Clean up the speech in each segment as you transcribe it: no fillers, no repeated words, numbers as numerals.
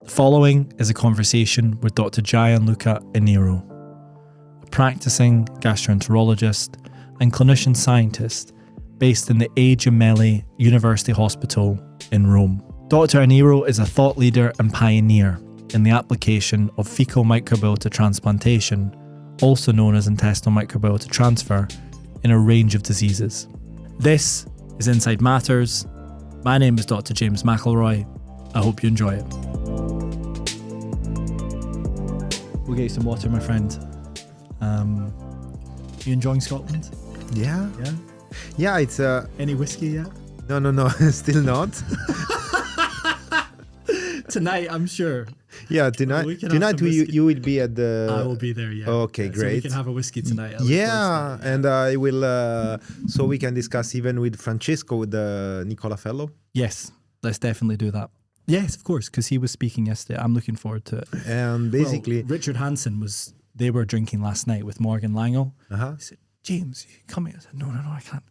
The following is a conversation with Dr Gianluca Ianiro, a practicing gastroenterologist and clinician scientist based in the Gemelli University Hospital in Rome. Dr Ianiro is a thought leader and pioneer in the application of fecal microbiota transplantation, also known as intestinal microbiota transfer, in a range of diseases. This is Inside Matters. My name is Dr James McElroy. I hope you enjoy it. We'll get you some water, my friend. You enjoying Scotland? Yeah. It's Any whiskey yet? No, still not. Tonight, I'm sure. Yeah, tonight you will be at the. I will be there. Yeah. Okay, yeah, great. So we can have a whiskey tonight. And I will. So we can discuss even with Francesco, with Nicola Fellow. Yes, let's definitely do that. Yes, of course, because he was speaking yesterday. I'm looking forward to it. And basically, Richard Hansen they were drinking last night with Morgan Langell. He said, James, you come here. I said, no, I can't.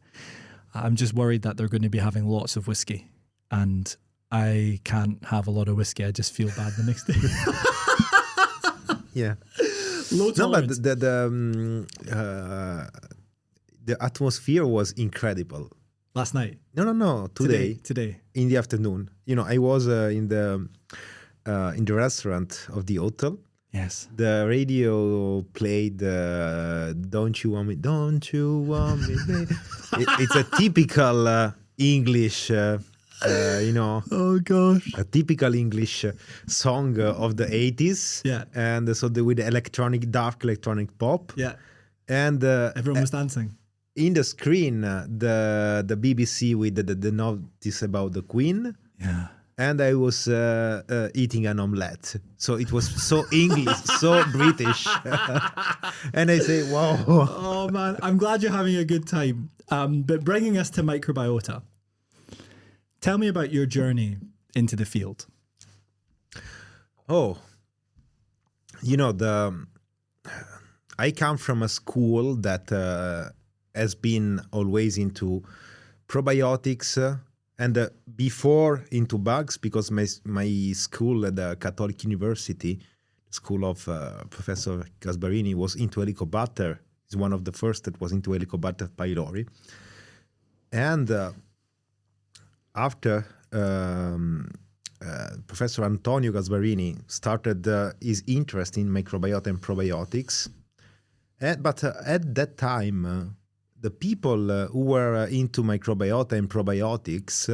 I'm just worried that they're going to be having lots of whiskey. And I can't have a lot of whiskey. I just feel bad the next day. Yeah. Low tolerance. But the atmosphere was incredible. Last night? No. Today. In the afternoon. I was in the restaurant of the hotel. Yes. The radio played Don't You Want Me, Don't You Want Me, baby. It's a typical English, Oh, gosh. a typical English song of the 80s. Yeah. And so with dark electronic pop. Yeah. And everyone was dancing. In the screen, the BBC with the notice about the Queen. Yeah. And I was eating an omelette. So it was so English, so British. And I say, wow. Oh, man. I'm glad you're having a good time. But bringing us to microbiota. Tell me about your journey into the field. Oh, I come from a school that has been always into probiotics and before into bugs, because my school at the Catholic University, school of Professor Gasparini, was into Helicobacter. He's one of the first that was into Helicobacter pylori. And after Professor Antonio Gasparini started his interest in microbiota and probiotics, but at that time, the people who were into microbiota and probiotics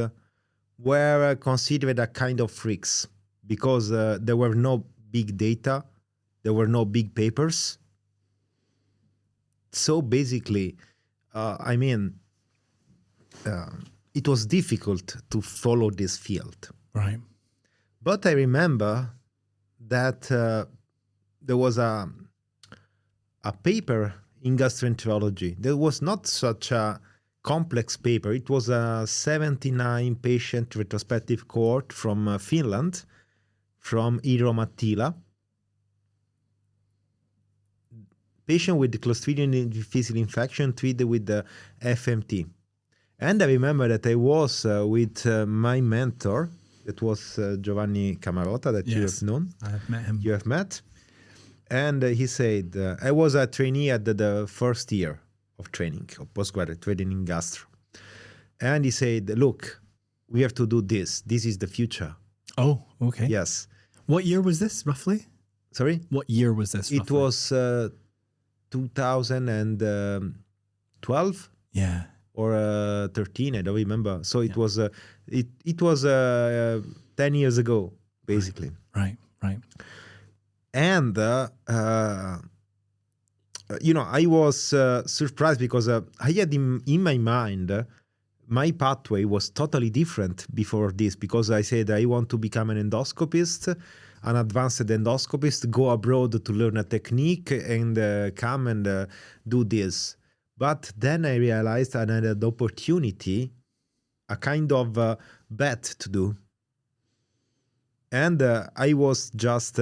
were considered a kind of freaks because there were no big data, there were no big papers. So basically, it was difficult to follow this field. Right. But I remember that there was a paper in gastroenterology. There was not such a complex paper. It was a 79-patient retrospective cohort from Finland, from Iiro Mattila. Patient with Clostridium difficile infection treated with the FMT. And I remember that I was with my mentor, that was Giovanni Camarota, that you have known. I have met him. You have met. And he said, I was a trainee at the first year of training, of postgraduate training in gastro. And he said, look, we have to do this. This is the future. Oh, okay. Yes. What year was this, roughly? Sorry? What year was this, roughly? It was 2012. Yeah. Or 13, I don't remember. So it was 10 years ago, basically. Right. And, I was surprised because I had in my mind, my pathway was totally different before this, because I said I want to become an endoscopist, an advanced endoscopist, go abroad to learn a technique and come and do this. But then I realized I had an opportunity, a kind of bet to do. And I was just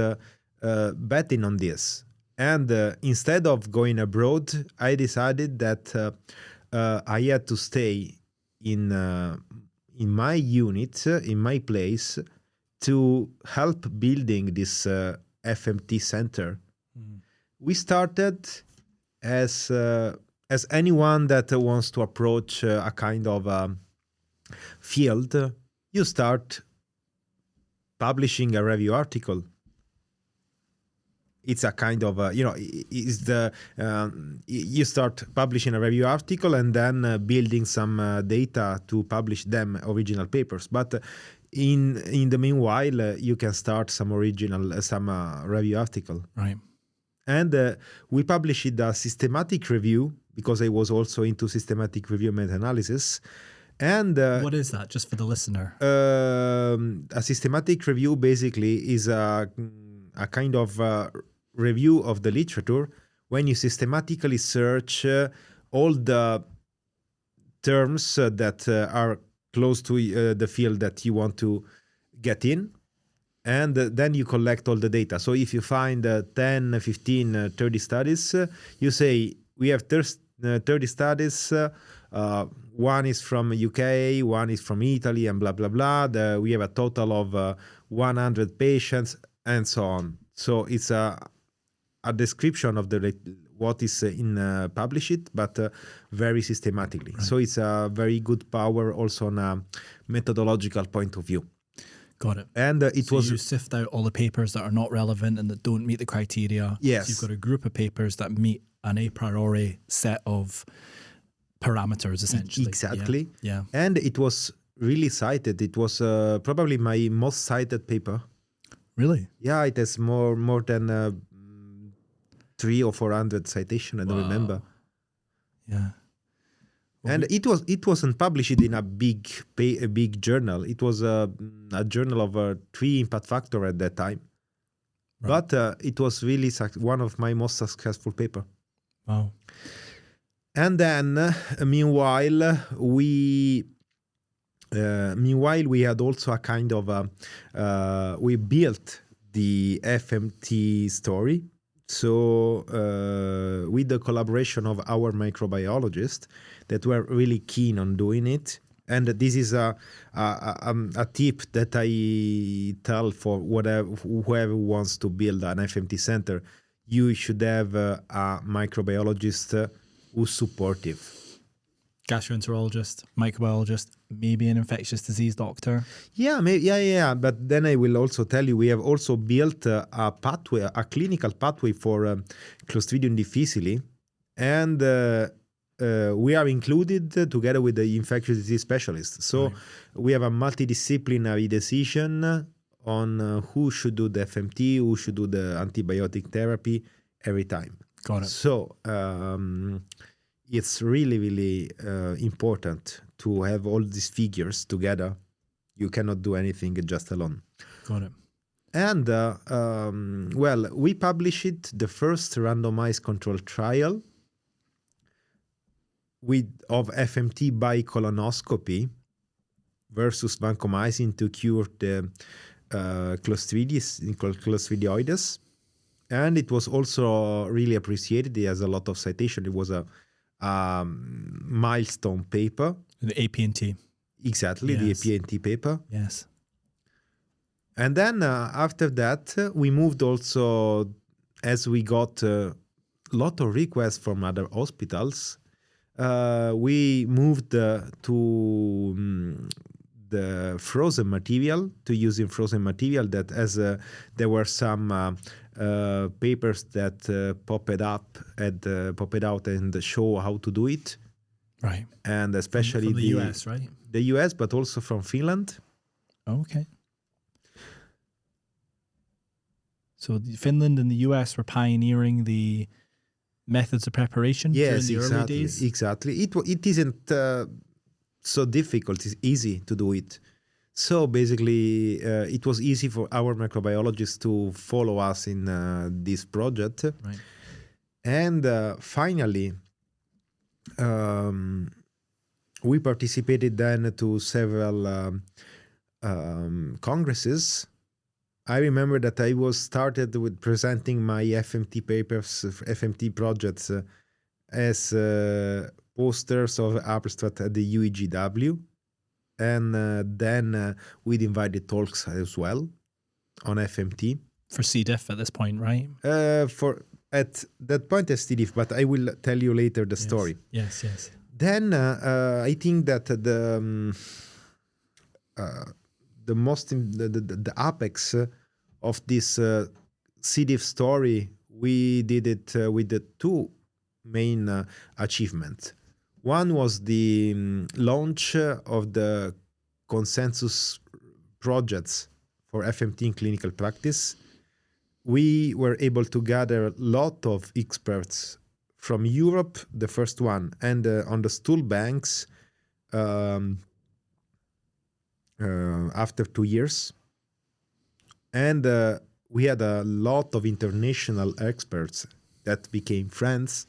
betting on this. And instead of going abroad, I decided that I had to stay in my unit, in my place, to help building this FMT center, we started as anyone that wants to approach a kind of field. You start publishing a review article. It's a kind of you start publishing a review article and then building some data to publish them original papers. But in the meanwhile, you can start some review article. Right. And we published a systematic review because I was also into systematic review meta-analysis. And what is that, just for the listener? A systematic review basically is a kind of review of the literature when you systematically search all the terms that are close to the field that you want to get in, and then you collect all the data. So if you find 10, 15, 30 studies, you say, we have 30 studies, one is from UK, one is from Italy, and blah, blah, blah. We have a total of 100 patients, and so on. So it's a description of what is published, but very systematically. Right. So it's a very good power also on a methodological point of view. Got it. And you sift out all the papers that are not relevant and that don't meet the criteria. Yes. So you've got a group of papers that meet an a priori set of parameters, essentially. Exactly. Yeah. And it was really cited. It was probably my most cited paper. Really? Yeah, it has more than 300 or 400 citation. I don't remember. Yeah. Well, and it wasn't published in a big journal. It was a journal of 3 impact factor at that time. Right. But it was really one of my most successful paper. Wow. And then meanwhile we had also a kind of we built the FMT story. So with the collaboration of our microbiologists that were really keen on doing it. And this is a tip that I tell for whoever wants to build an FMT center. You should have a microbiologist who's supportive. Gastroenterologist, microbiologist, maybe an infectious disease doctor. Yeah. But then I will also tell you, we have also built a pathway, a clinical pathway for Clostridium difficile, and we are included together with the infectious disease specialist. So right. We have a multidisciplinary decision on who should do the FMT, who should do the antibiotic therapy every time. Got it. So it's really, really important to have all these figures together. You cannot do anything just alone. Got it. And, we published the first randomized controlled trial of FMT by colonoscopy versus vancomycin to cure the Clostridioides. And it was also really appreciated. It has a lot of citation. It was a milestone paper. The APNT. Exactly, yes. The APNT paper. Yes. And then after that, we moved also, as we got a lot of requests from other hospitals, we moved to the frozen material, to using frozen material that as there were some papers that popped out and show how to do it. Right. And especially from the US, right? The US, but also from Finland. Okay. So Finland and the US were pioneering the methods of preparation during the early days? Exactly. It isn't so difficult. It's easy to do it. So basically, it was easy for our microbiologists to follow us in this project. Right. And finally, we participated then to several congresses. I remember that I was started with presenting my FMT papers, FMT projects as posters of abstract at the UEGW. And then we invited talks as well on FMT. For C. diff at this point, right? For at that point as C. diff, but I will tell you later the story. Yes, yes. Then I think that the most the apex of this C. diff story, we did it with the two main achievements. One was the launch of the consensus projects for FMT in clinical practice. We were able to gather a lot of experts from Europe, the first one, and on the stool banks after 2 years. And we had a lot of international experts that became friends.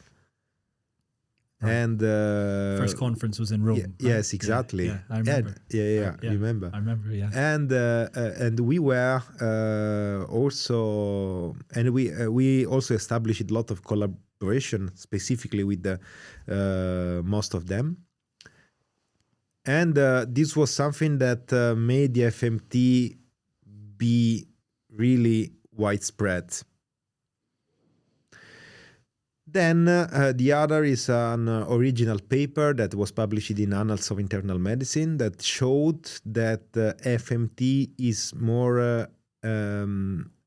Right. And first conference was in Rome. Right? Yes, exactly. Yeah, I remember. Remember. I remember. Yeah. And we were also, and we also established a lot of collaboration, specifically with the most of them. And this was something that made the FMT be really widespread. Then the other is an original paper that was published in Annals of Internal Medicine that showed that FMT is more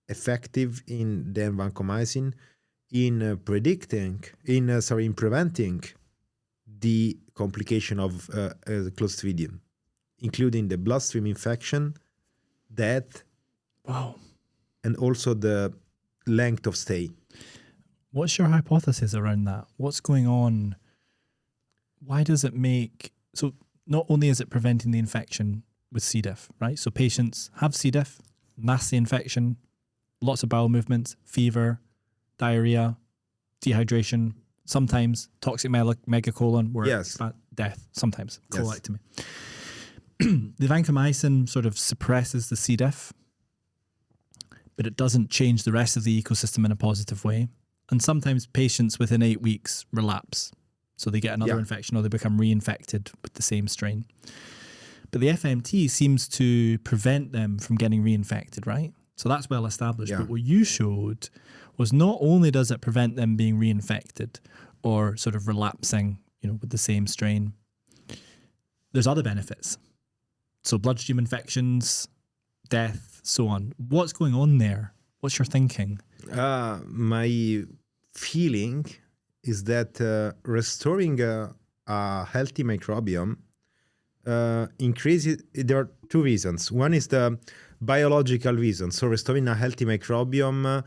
effective than vancomycin in preventing the complication of Clostridium, including the bloodstream infection, death, and also the length of stay. What's your hypothesis around that? What's going on? Why does it make... So not only is it preventing the infection with C. diff, right? So patients have C. diff, nasty infection, lots of bowel movements, fever, diarrhea, dehydration, sometimes toxic megacolon, where yes. Death, sometimes, colectomy. The vancomycin sort of suppresses the C. diff, but it doesn't change the rest of the ecosystem in a positive way. And sometimes patients within 8 weeks relapse. So they get another infection or they become reinfected with the same strain. But the FMT seems to prevent them from getting reinfected, right? So that's well established. Yeah. But what you showed was not only does it prevent them being reinfected or sort of relapsing, with the same strain, there's other benefits. So bloodstream infections, death, so on. What's going on there? What's your thinking? My feeling is that restoring a healthy microbiome increases. There are two reasons. One is the biological reason. So restoring a healthy microbiome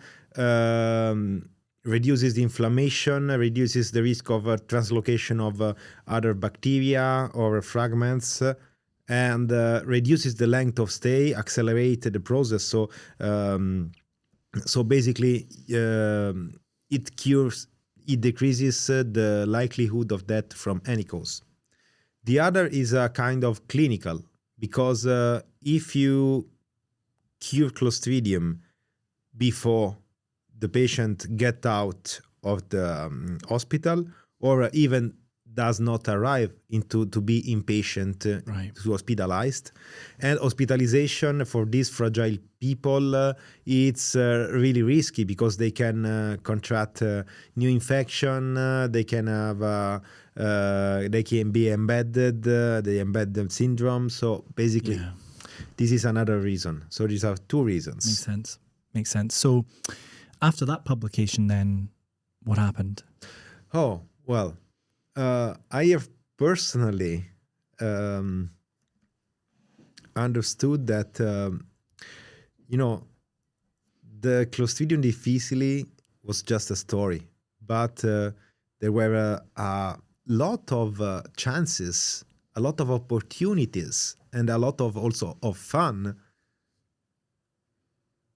reduces the inflammation, reduces the risk of translocation of other bacteria or fragments, and reduces the length of stay, accelerate the process. So basically, it decreases the likelihood of death from any cause. The other is a kind of clinical, because if you cure Clostridium before the patient get out of the hospital, or even does not arrive to be inpatient, to hospitalized. And hospitalization for these fragile people, it's really risky because they can contract new infection, they can have, they can be embedded, the embedded syndrome. So basically, this is another reason. So these are two reasons. Makes sense. So after that publication then, what happened? Oh, well, I have personally understood that, the Clostridium difficile was just a story, but there were a lot of chances, a lot of opportunities, and a lot of also of fun.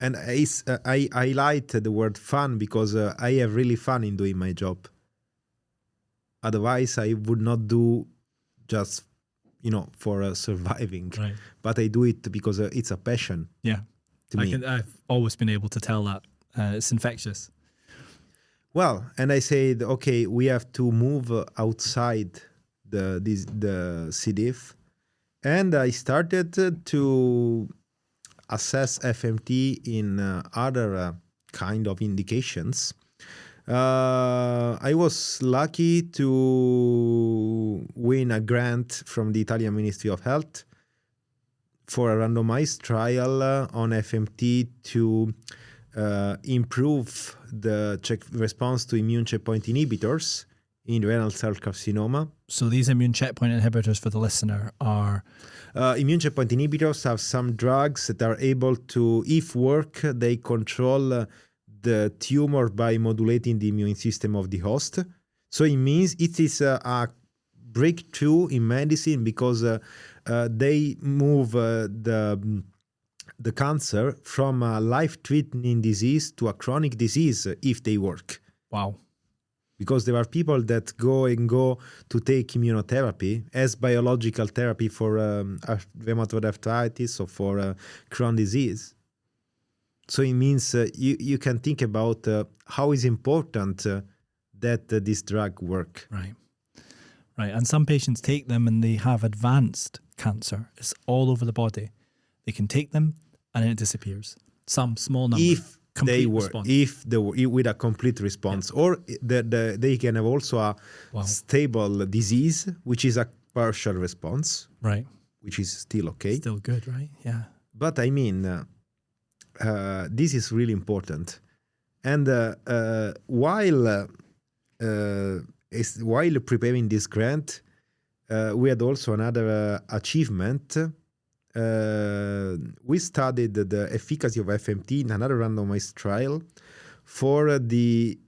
And I highlight the word fun because I have really fun in doing my job. Otherwise, I would not do just, for surviving. Right. But I do it because it's a passion. Yeah. To me. I've always been able to tell that. It's infectious. Well, and I said, okay, we have to move outside the C. diff And I started to assess FMT in other kind of indications. I was lucky to win a grant from the Italian Ministry of Health for a randomized trial on FMT to improve the response to immune checkpoint inhibitors in renal cell carcinoma. So these immune checkpoint inhibitors, for the listener, are... immune checkpoint inhibitors have some drugs that are able to, if work, they control the tumor by modulating the immune system of the host. So it means it is a breakthrough in medicine because they move the cancer from a life-threatening disease to a chronic disease if they work. Wow. Because there are people that go to take immunotherapy as biological therapy for rheumatoid arthritis or for Crohn's disease. So it means you can think about how is important that this drug work. Right. Right. And some patients take them and they have advanced cancer. It's all over the body. They can take them and then it disappears. Some small number. If they work, response. if they were with a complete response, or they can have also a stable disease, which is a partial response. Right. Which is still okay. Still good, right? Yeah. But I mean... this is really important, and while preparing this grant, we had also another achievement. We studied the efficacy of FMT in another randomized trial for the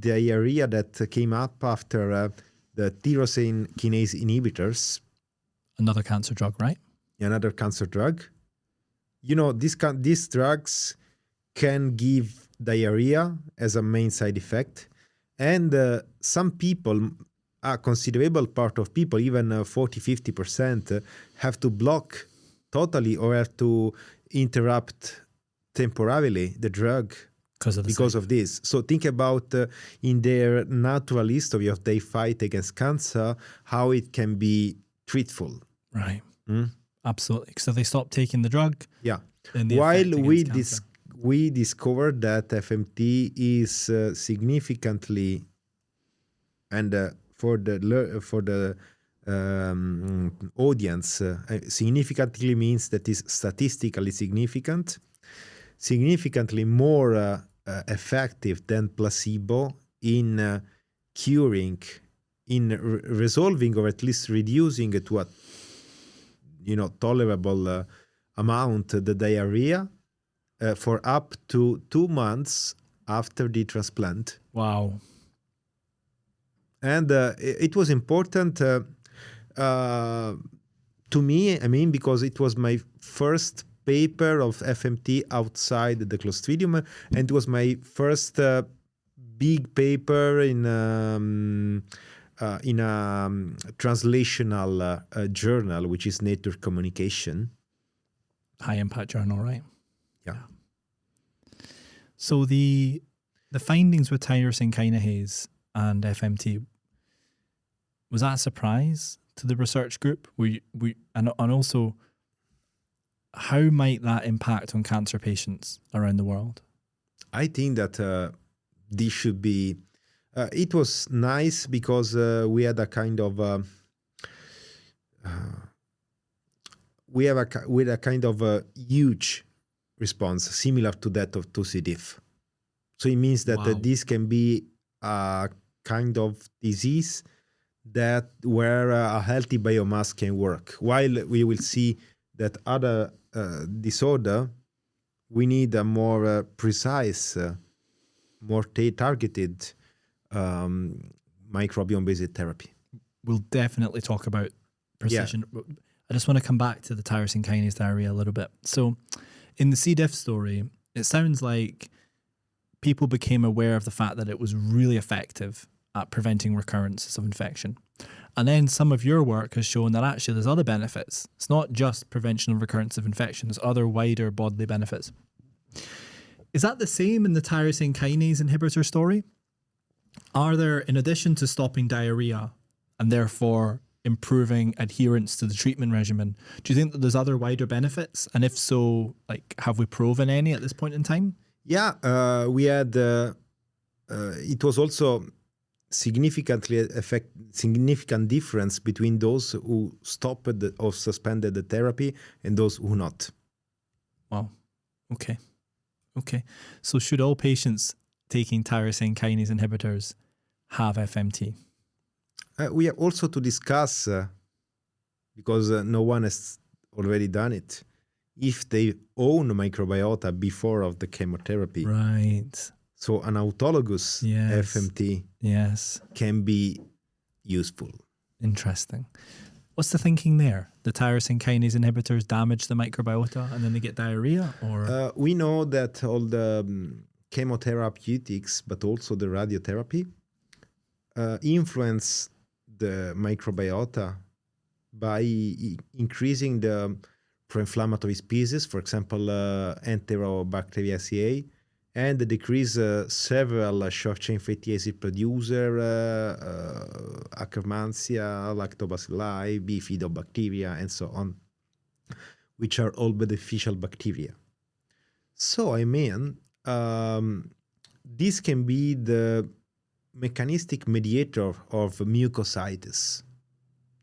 diarrhea that came up after the tyrosine kinase inhibitors. Another cancer drug, right? Another cancer drug. You know, these drugs can give diarrhea as a main side effect. And some people, a considerable part of people, even 40-50%, have to block totally or have to interrupt temporarily the drug because of this. So think about in their natural history of their fight against cancer, how it can be treatful. Right. Absolutely. So they stop taking the drug. Yeah. While we discovered that FMT is significantly, and for the audience, significantly means that is statistically significant, significantly more effective than placebo in curing, in resolving, or at least reducing to a tolerable amount the diarrhea for up to 2 months after the transplant. Wow. And it was important to me, because it was my first paper of FMT outside the Clostridium, and it was my first big paper in a translational journal, which is Nature Communication. High impact journal, right? Yeah. So the findings with tyrosine kinase and FMT, was that a surprise to the research group? And also, how might that impact on cancer patients around the world? I think that this should be. It was nice because we had a kind of huge response similar to that of 2C diff. So it means that this can be a kind of disease that where a healthy biomass can work. While we will see that other disorder, we need a more precise, more targeted microbiome-based therapy. We'll definitely talk about precision. Yeah. I just want to come back to the tyrosine kinase diarrhea a little bit. So in the C. diff story, it sounds like people became aware of the fact that it was really effective at preventing recurrences of infection. And then some of your work has shown that actually there's other benefits. It's not just prevention of recurrence of infection, there's other wider bodily benefits. Is that the same in the tyrosine kinase inhibitor story? Are there, in addition to stopping diarrhea and therefore improving adherence to the treatment regimen. Do you think that there's other wider benefits? And if so, like, have we proven any at this point in time? Yeah, we had, it was also significant difference between those who stopped or suspended the therapy and those who not. Wow. Okay. So should all patients taking tyrosine kinase inhibitors have FMT? We have also to discuss, because no one has already done it, if they own microbiota before of the chemotherapy. Right. So an autologous FMT can be useful. Interesting. What's the thinking there? The tyrosine kinase inhibitors damage the microbiota and then they get diarrhea? Or we know that all the chemotherapeutics, but also the radiotherapy, influence the microbiota by increasing the pro-inflammatory species, for example, Enterobacteriaceae, and decrease several short-chain fatty acid producer, Akkermansia, lactobacilli, bifidobacteria, and so on, which are all beneficial bacteria. So, I mean, this can be the mechanistic mediator of mucositis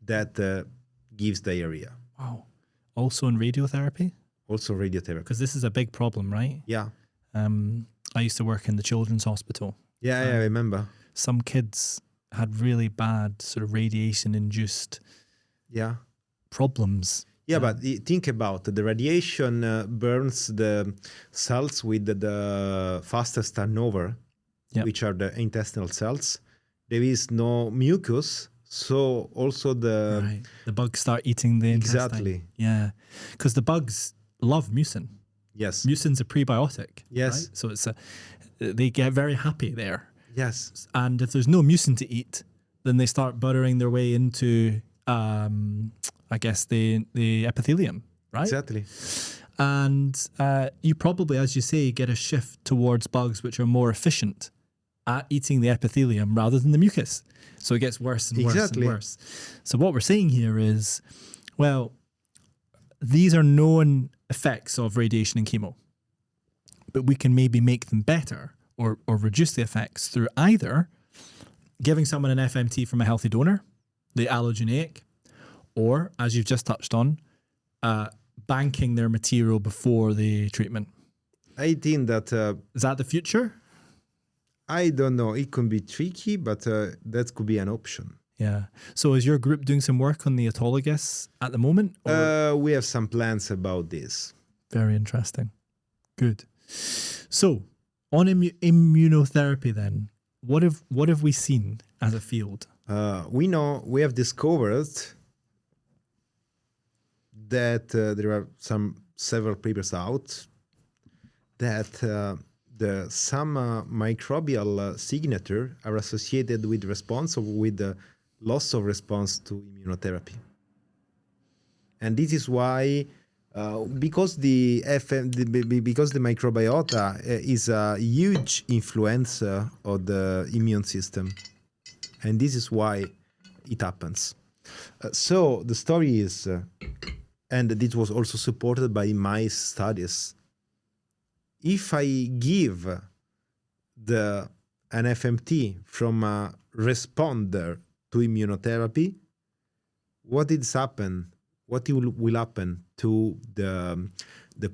that gives diarrhea. Wow. Also in radiotherapy? Also radiotherapy. Because this is a big problem, right? Yeah. I used to work in the children's hospital. Yeah, I remember. Some kids had really bad sort of radiation-induced problems. Yeah, but think about it. The radiation burns the cells with the fastest turnover, which are the intestinal cells. There is no mucus, so also the bugs start eating the intestine. Exactly. Yeah, because the bugs love mucin. Yes. Mucin's a prebiotic. Yes. Right? So they get very happy there. Yes. And if there's no mucin to eat, then they start buttering their way into, I guess, the epithelium, right? Exactly. And you probably, as you say, get a shift towards bugs which are more efficient at eating the epithelium rather than the mucus. So it gets worse and worse and worse. So what we're saying here is, well, these are known effects of radiation and chemo, but we can maybe make them better or reduce the effects through either giving someone an FMT from a healthy donor, the allogeneic, or, as you've just touched on, banking their material before the treatment. I think that... is that the future? I don't know. It can be tricky, but that could be an option. Yeah. So is your group doing some work on the autologous at the moment? We have some plans about this. Very interesting. Good. So on immunotherapy then, what have we seen as a field? We have discovered that there are several papers out that some microbial signature are associated with response or with the loss of response to immunotherapy. And this is why, because the microbiota is a huge influencer of the immune system, and this is why it happens. So the story is, and this was also supported by my studies, if I give an FMT from a responder to immunotherapy, what will happen to the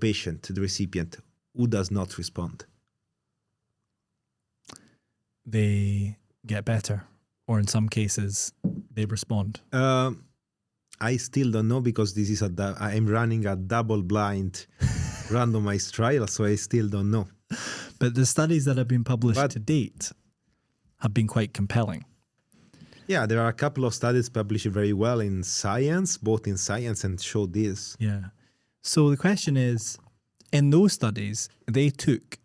patient, the recipient, who does not respond? They get better, or in some cases, they respond. I still don't know, because this is I'm running a double-blind randomized trial, so I still don't know. But the studies that have been published to date have been quite compelling. Yeah, there are a couple of studies published very well in Science, both in Science, and show this. Yeah. So the question is, in those studies, they took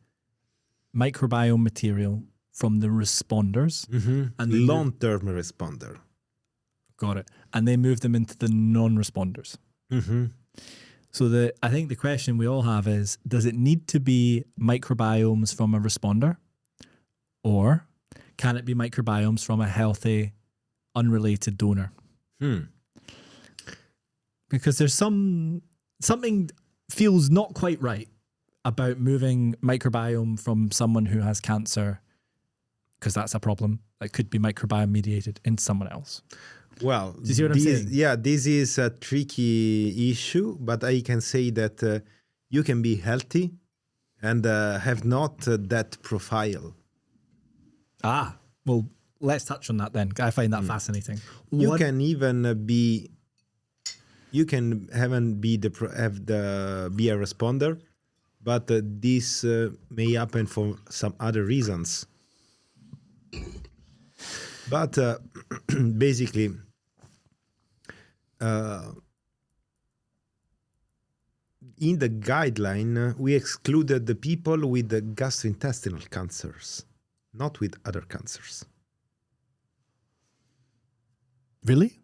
microbiome material from the responders and the long-term responder. Got it. And they moved them into the non-responders. So I think the question we all have is, does it need to be microbiomes from a responder, or can it be microbiomes from a healthy, unrelated donor? because there's something feels not quite right about moving microbiome from someone who has cancer, because that's a problem that could be microbiome mediated, into someone else. Well, do you see what I'm saying? Yeah, this is a tricky issue, but I can say that you can be healthy and have not that profile. Well, let's touch on that then. I find that fascinating. You can even be, you can be be a responder, but this may happen for some other reasons. But basically, in the guideline, we excluded the people with the gastrointestinal cancers, not with other cancers. Really?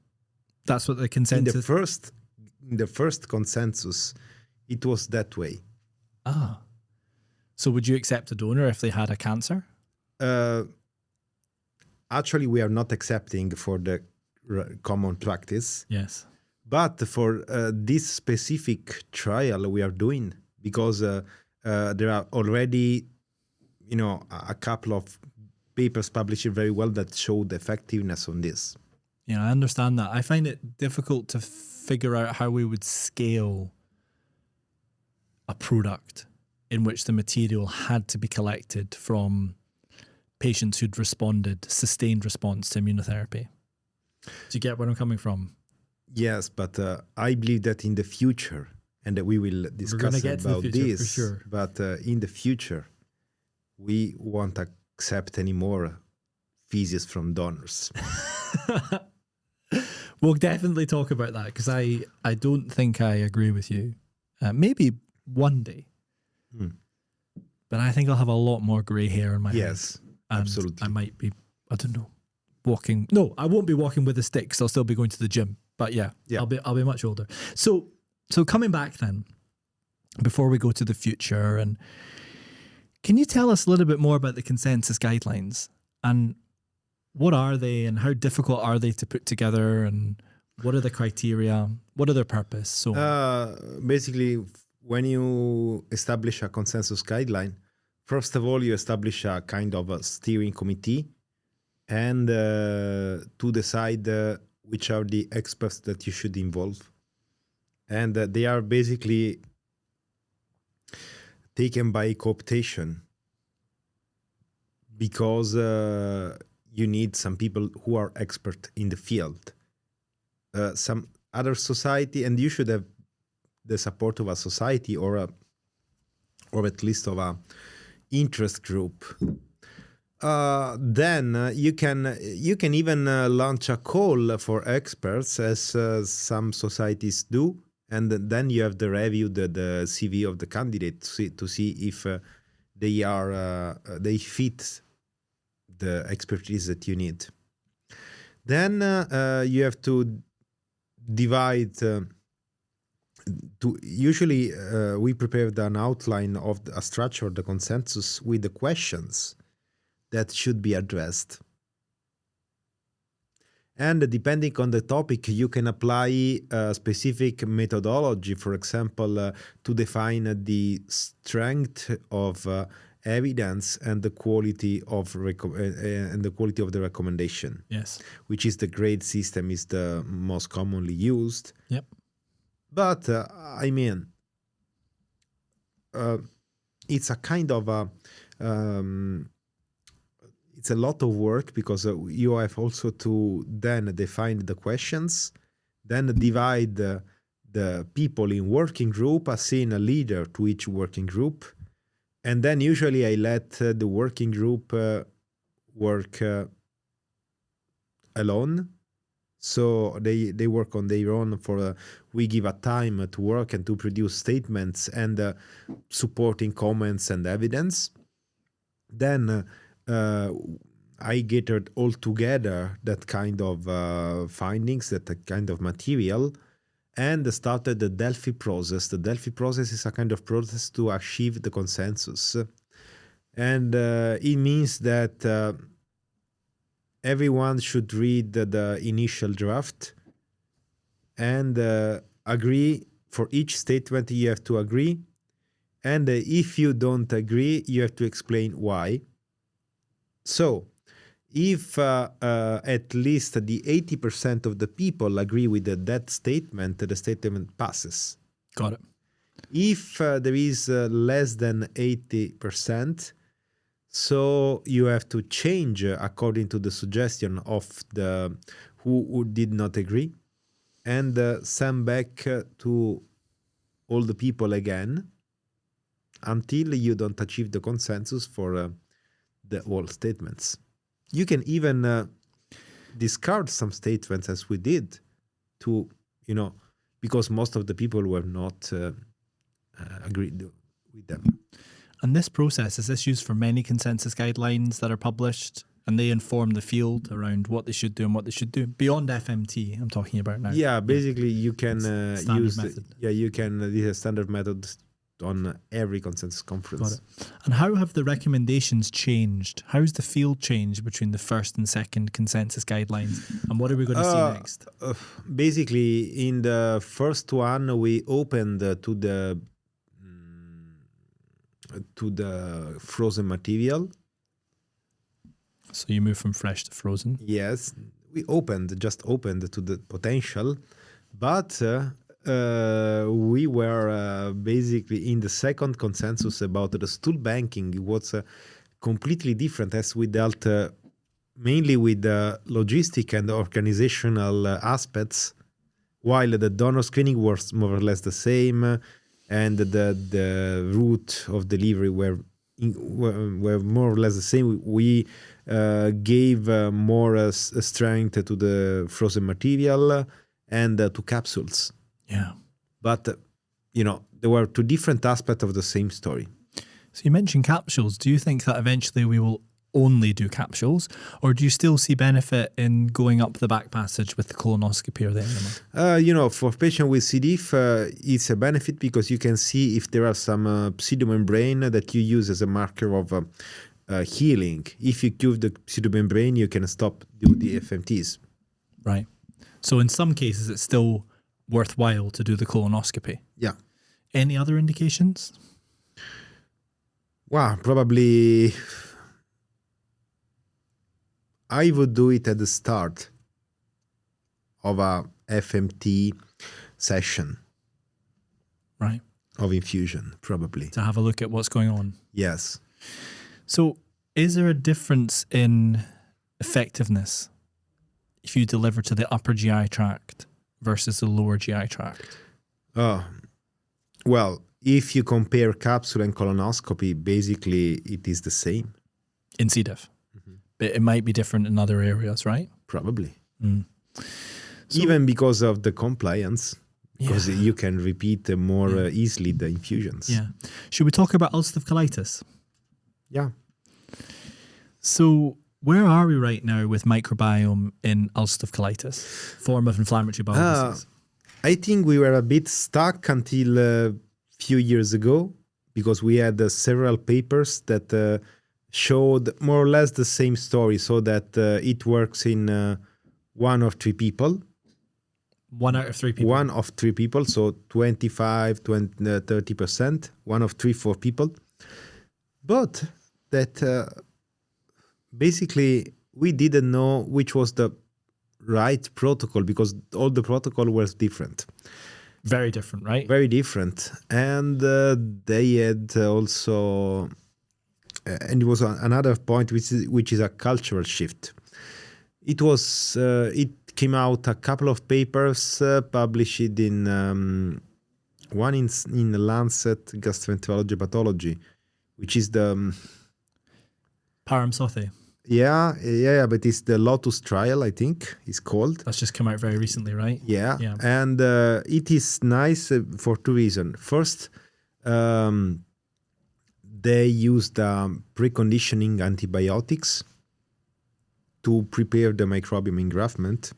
That's what the consensus... In the first consensus, it was that way. So would you accept a donor if they had a cancer? Actually, we are not accepting for the common practice. Yes. But for this specific trial we are doing, because there are already, a couple of papers published very well that show the effectiveness on this. Yeah, I understand that. I find it difficult to figure out how we would scale a product in which the material had to be collected from patients who'd sustained response to immunotherapy. Do you get where I'm coming from? Yes, but I believe that in the future, and that we will discuss about this, for sure. But in the future, we won't accept any more feces from donors. We'll definitely talk about that, because I don't think I agree with you. Maybe one day. But I think I'll have a lot more grey hair in my head. Yes, absolutely. I might be, I don't know, walking. No, I won't be walking with a stick, so I'll still be going to the gym. But yeah. I'll be much older. So coming back then, before we go to the future, and can you tell us a little bit more about the consensus guidelines, and what are they, and how difficult are they to put together, and what are the criteria? What are their purpose? So basically, when you establish a consensus guideline, first of all, you establish a kind of a steering committee, and to decide which are the experts that you should involve. And they are basically taken by cooptation, because you need some people who are expert in the field. Some other society, and you should have the support of a society or at least of a interest group. Then you can even launch a call for experts, as some societies do, and then you have to review the CV of the candidate to see if they fit the expertise that you need. Then you have to divide. Usually we prepared an outline of a structure of the consensus with the questions that should be addressed. And depending on the topic, you can apply a specific methodology, for example, to define the strength of evidence and the quality of the recommendation. Yes, which is the grade system is the most commonly used. Yep. But it's a kind of it's a lot of work, because you have also to then define the questions, then divide the people in working group, assign a leader to each working group, and then usually I let the working group work alone. So they work on their own we give a time to work and to produce statements and supporting comments and evidence. Then I gathered all together that kind of findings, that kind of material, and started the Delphi process. The Delphi process is a kind of process to achieve the consensus. And it means that everyone should read the initial draft, and agree for each statement. You have to agree, and if you don't agree, you have to explain why. So, if at least the 80% of the people agree with that statement, the statement passes. Got it. If there is less than 80%, so you have to change according to the suggestion of the who did not agree, and send back to all the people again until you don't achieve the consensus for the all statements. You can even discard some statements, as we did, to because most of the people were not agreed with them. And this process, is this used for many consensus guidelines that are published, and they inform the field around what they should do and what they should do beyond FMT? I'm talking about now. Yeah, basically you can use method. you can this is a standard method on every consensus conference. Got it. And how have the recommendations changed? How has the field changed between the first and second consensus guidelines? And what are we going to see next? Basically, in the first one, we opened to the frozen material. So you move from fresh to frozen. Yes, we just opened to the potential, but we were basically in the second consensus about the stool banking. It was completely different, as we dealt mainly with the logistic and organizational aspects, while the donor screening was more or less the same, and the route of delivery were more or less the same. We gave more strength to the frozen material and to capsules. Yeah. But, there were two different aspects of the same story. So you mentioned capsules. Do you think that eventually we will only do capsules, or do you still see benefit in going up the back passage with the colonoscopy or the enema? For patients with C. diff, it's a benefit because you can see if there are some pseudomembrane that you use as a marker of healing. If you cure the pseudomembrane, you can stop the FMTs. Right. So in some cases, it's still worthwhile to do the colonoscopy. Yeah. Any other indications? Well, probably I would do it at the start of a FMT session. Right. Of infusion, probably. To have a look at what's going on. Yes. So is there a difference in effectiveness if you deliver to the upper GI tract versus the lower GI tract? Well, if you compare capsule and colonoscopy, basically it is the same. In C. diff. Mm-hmm. But it might be different in other areas, right? Probably. Mm. So, even because of the compliance, because you can repeat more easily the infusions. Yeah. Should we talk about ulcerative colitis? Yeah. So where are we right now with microbiome in ulcerative colitis, form of inflammatory bowel disease? I think we were a bit stuck until a few years ago, because we had several papers that showed more or less the same story, so that it works in 1 of 3 people. 1 out of 3 people? 1 of 3 people, so 25, 20, 30%, 1 of 3, 4 people. But that basically we didn't know which was the right protocol, because all the protocol was different. Very different, right? Very different. And they had also, and it was another point, which is a cultural shift. It was, it came out a couple of papers published in, one in the Lancet Gastroenterology Pathology, which is the... Param Sothi. Yeah, but it's the Lotus trial, I think it's called. That's just come out very recently, right? Yeah. And it is nice for 2 reasons. First, they used preconditioning antibiotics to prepare the microbiome engraftment.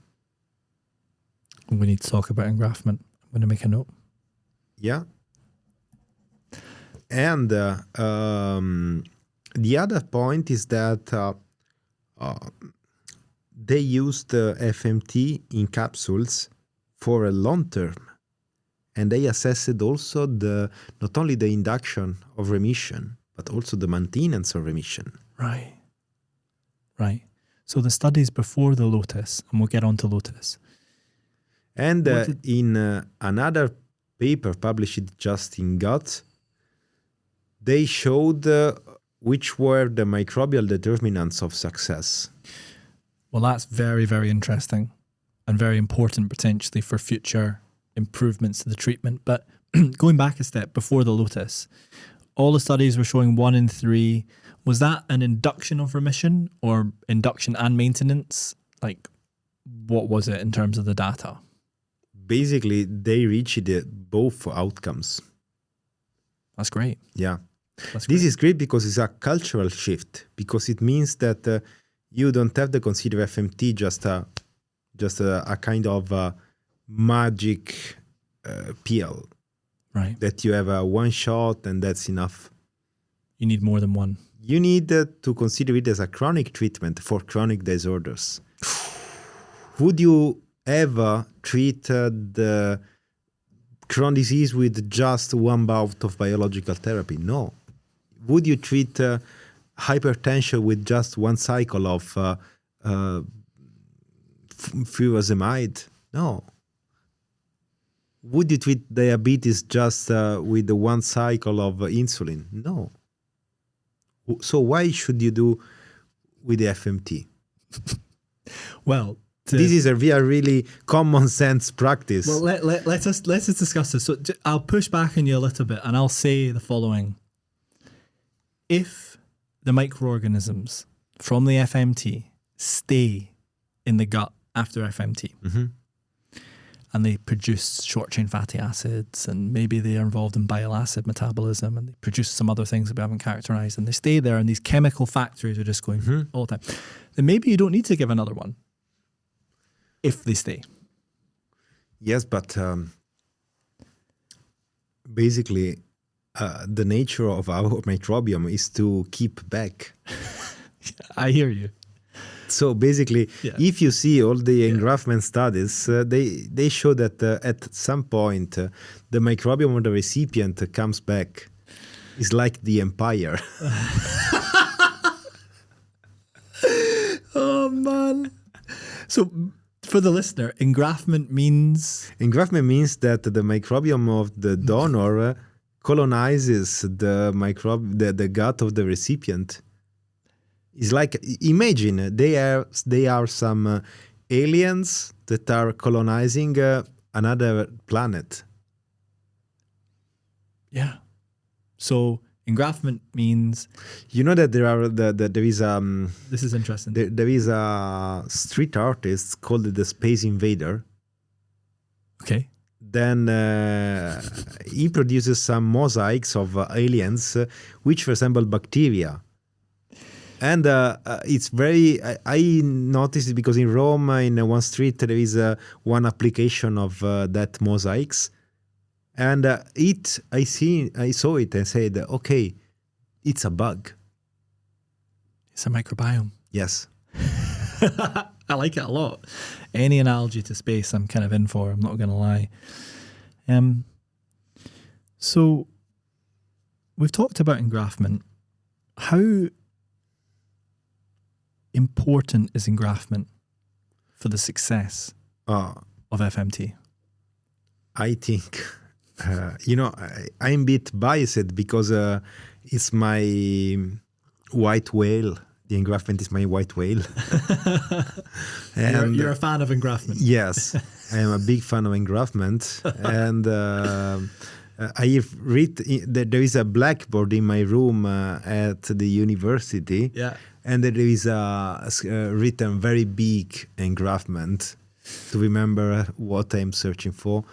We need to talk about engraftment. I'm going to make a note. Yeah. And the other point is that they used FMT in capsules for a long term. and they assessed also not only the induction of remission, but also the maintenance of remission. Right. So the studies before the Lotus, and we'll get on to Lotus. And in another paper published just in Gut, they showed which were the microbial determinants of success. Well, that's very, very interesting and very important potentially for future improvements to the treatment. But going back a step before the Lotus, all the studies were showing 1 in 3. Was that an induction of remission or induction and maintenance? Like, what was it in terms of the data? Basically, they reached both outcomes. That's great. Yeah. That's This great. is great because it's a cultural shift, because it means that you don't have to consider FMT just a kind of magic pill. Right. That you have one shot and that's enough. You need more than one. You need to consider it as a chronic treatment for chronic disorders. Would you ever treat the Crohn's disease with just one bout of biological therapy? No. Would you treat hypertension with just one cycle of furosemide? No. Would you treat diabetes just with the one cycle of insulin? No. So why should you do with the FMT? Well, this is a really common sense practice. Well, let's just discuss this. So I'll push back on you a little bit, and I'll say the following: if the microorganisms from the FMT stay in the gut after FMT, and they produce short-chain fatty acids, and maybe they are involved in bile acid metabolism, and they produce some other things that we haven't characterized, and they stay there, and these chemical factories are just going all the time, then maybe you don't need to give another one if they stay. Yes, but basically, the nature of our microbiome is to keep back. I hear you. So basically, if you see all the engraftment studies, they show that at some point, the microbiome of the recipient comes back. It's like the empire. Oh, man. So for the listener, engraftment means? Engraftment means that the microbiome of the donor colonizes the gut of the recipient. It's like, imagine they are some aliens that are colonizing another planet. Yeah. So engraftment means? You know that there is this is interesting. There is a street artist called the Space Invader. Okay. Then he produces some mosaics of aliens which resemble bacteria. And it's very, I noticed it because in Rome, in one street, there is one application of that mosaics. And I saw it and said, okay, it's a bug. It's a microbiome. Yes. I like it a lot. Any analogy to space, I'm kind of in for, I'm not going to lie. So we've talked about engraftment. How important is engraftment for the success of FMT? I think, I'm a bit biased because it's my white whale. The engraftment is my white whale. And you're a fan of engraftment. Yes, I am a big fan of engraftment. And I have read that there is a blackboard in my room at the university. Yeah. And there is a written very big engraftment to remember what I'm searching for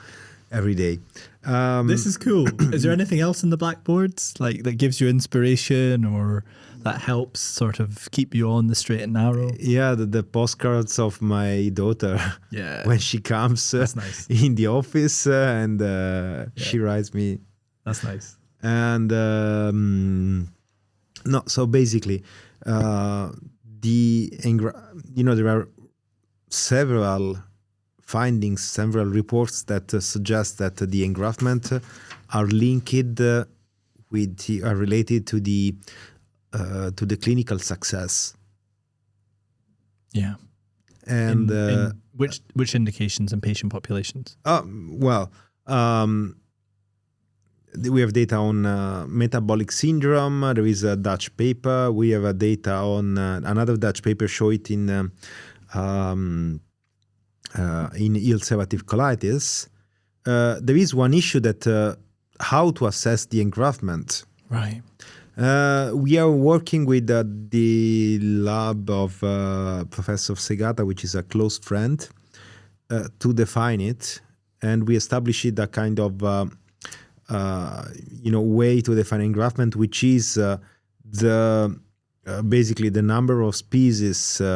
every day. This is cool. Is there anything else in the blackboards like that gives you inspiration or that helps sort of keep you on the straight and narrow? Yeah, the postcards of my daughter. Yeah. When she comes That's nice. in the office and she writes me. That's nice. And no, so basically, there are several findings, several reports that suggest that the engraftment are linked are related to the clinical success. Yeah. And in which indications and patient populations? We have data on metabolic syndrome. There is a Dutch paper. We have a data on another Dutch paper show it in ulcerative colitis. There is one issue that how to assess the engraftment. Right. We are working with the lab of Professor Segata, which is a close friend, to define it, and we established a kind of way to define engraftment, which is basically the number of species we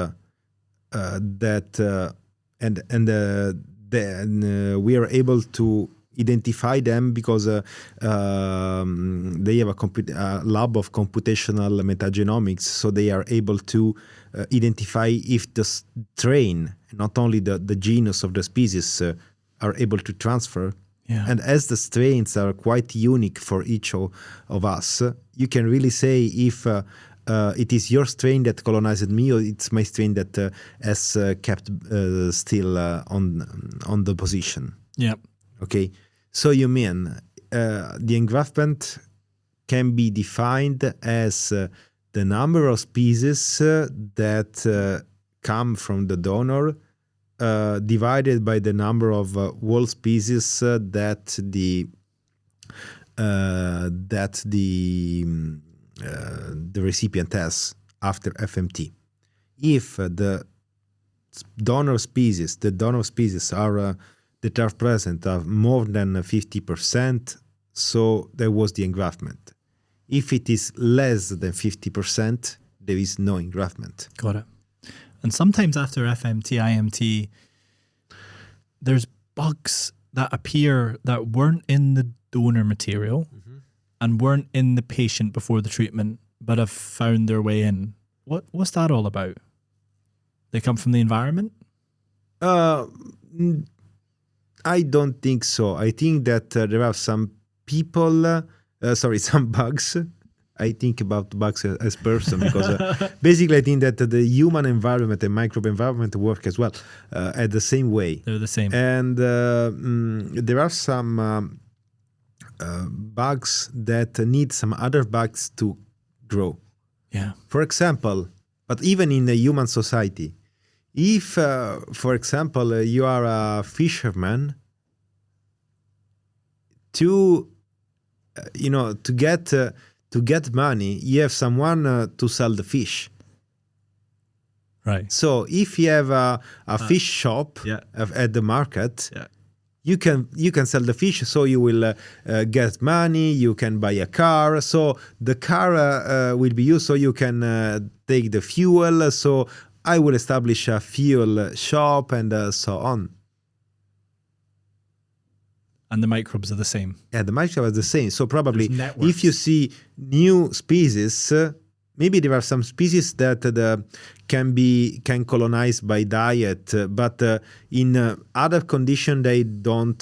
are able to identify them because they have a lab of computational metagenomics, so they are able to identify if the strain, not only the genus of the species, are able to transfer. Yeah. And as the strains are quite unique for each of us, you can really say if it is your strain that colonized me or it's my strain that has kept still on the position. Yeah. Okay, so you mean the engraftment can be defined as the number of species that come from the donor divided by the number of whole species that the recipient has after FMT. If the donor species are that are present are more than 50%, so there was the engraftment. If it is less than 50%, there is no engraftment. Got it. And sometimes after FMT, IMT, there's bugs that appear that weren't in the donor material and weren't in the patient before the treatment, but have found their way in. What's that all about? They come from the environment? I don't think so. I think that there are some some bugs. I think about bugs as person because basically I think that the human environment and microbe environment work as well at the same way. They're the same. And there are some bugs that need some other bugs to grow. Yeah. For example, but even in the human society, if, for example, you are a fisherman, to get money, you have someone to sell the fish. Right. So if you have a fish shop at the market, you can sell the fish, so you will get money, you can buy a car, so the car will be used, so you can take the fuel, so I will establish a fuel shop and so on. And the microbes are the same. Yeah, the microbes are the same. So probably if you see new species, maybe there are some species that can colonize by diet, but in other conditions they don't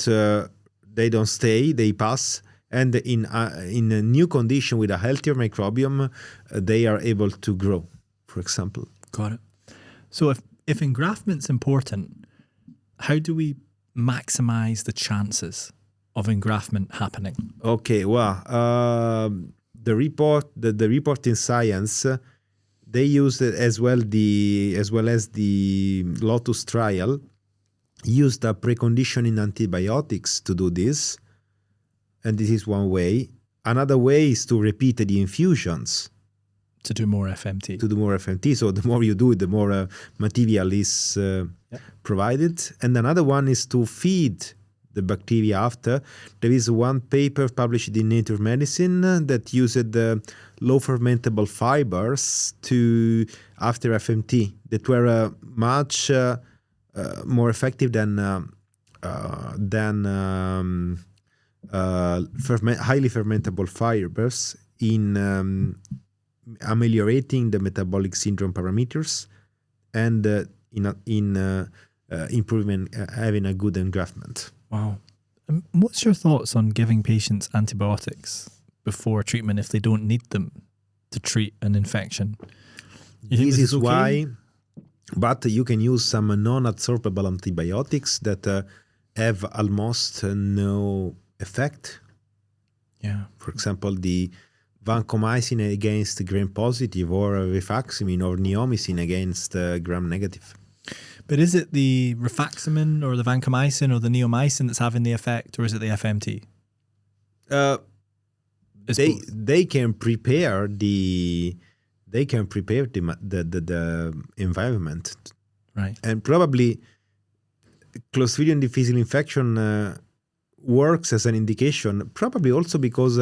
stay, they pass. And in a new condition with a healthier microbiome, they are able to grow, for example. Got it. So if engraftment's important, how do we maximize the chances of engraftment happening? Okay, well, the report in Science, they used it as well as the Lotus trial, used a preconditioning antibiotics to do this, and this is one way. Another way is to repeat the infusions. To do more FMT. So the more you do it, the more material is provided. And another one is to feed the bacteria after. There is one paper published in Nature Medicine that used low fermentable fibers after FMT that were much more effective than highly fermentable fibers in ameliorating the metabolic syndrome parameters and in improvement, having a good engraftment. Wow. What's your thoughts on giving patients antibiotics before treatment if they don't need them to treat an infection? You think This is okay? why, but you can use some non-absorbable antibiotics that have almost no effect. Yeah. For example, the vancomycin against gram-positive, or rifaximin or neomycin against gram-negative. But is it the rifaximin or the vancomycin or the neomycin that's having the effect, or is it the FMT? They can prepare the environment, right? And probably Clostridium difficile infection works as an indication, probably also because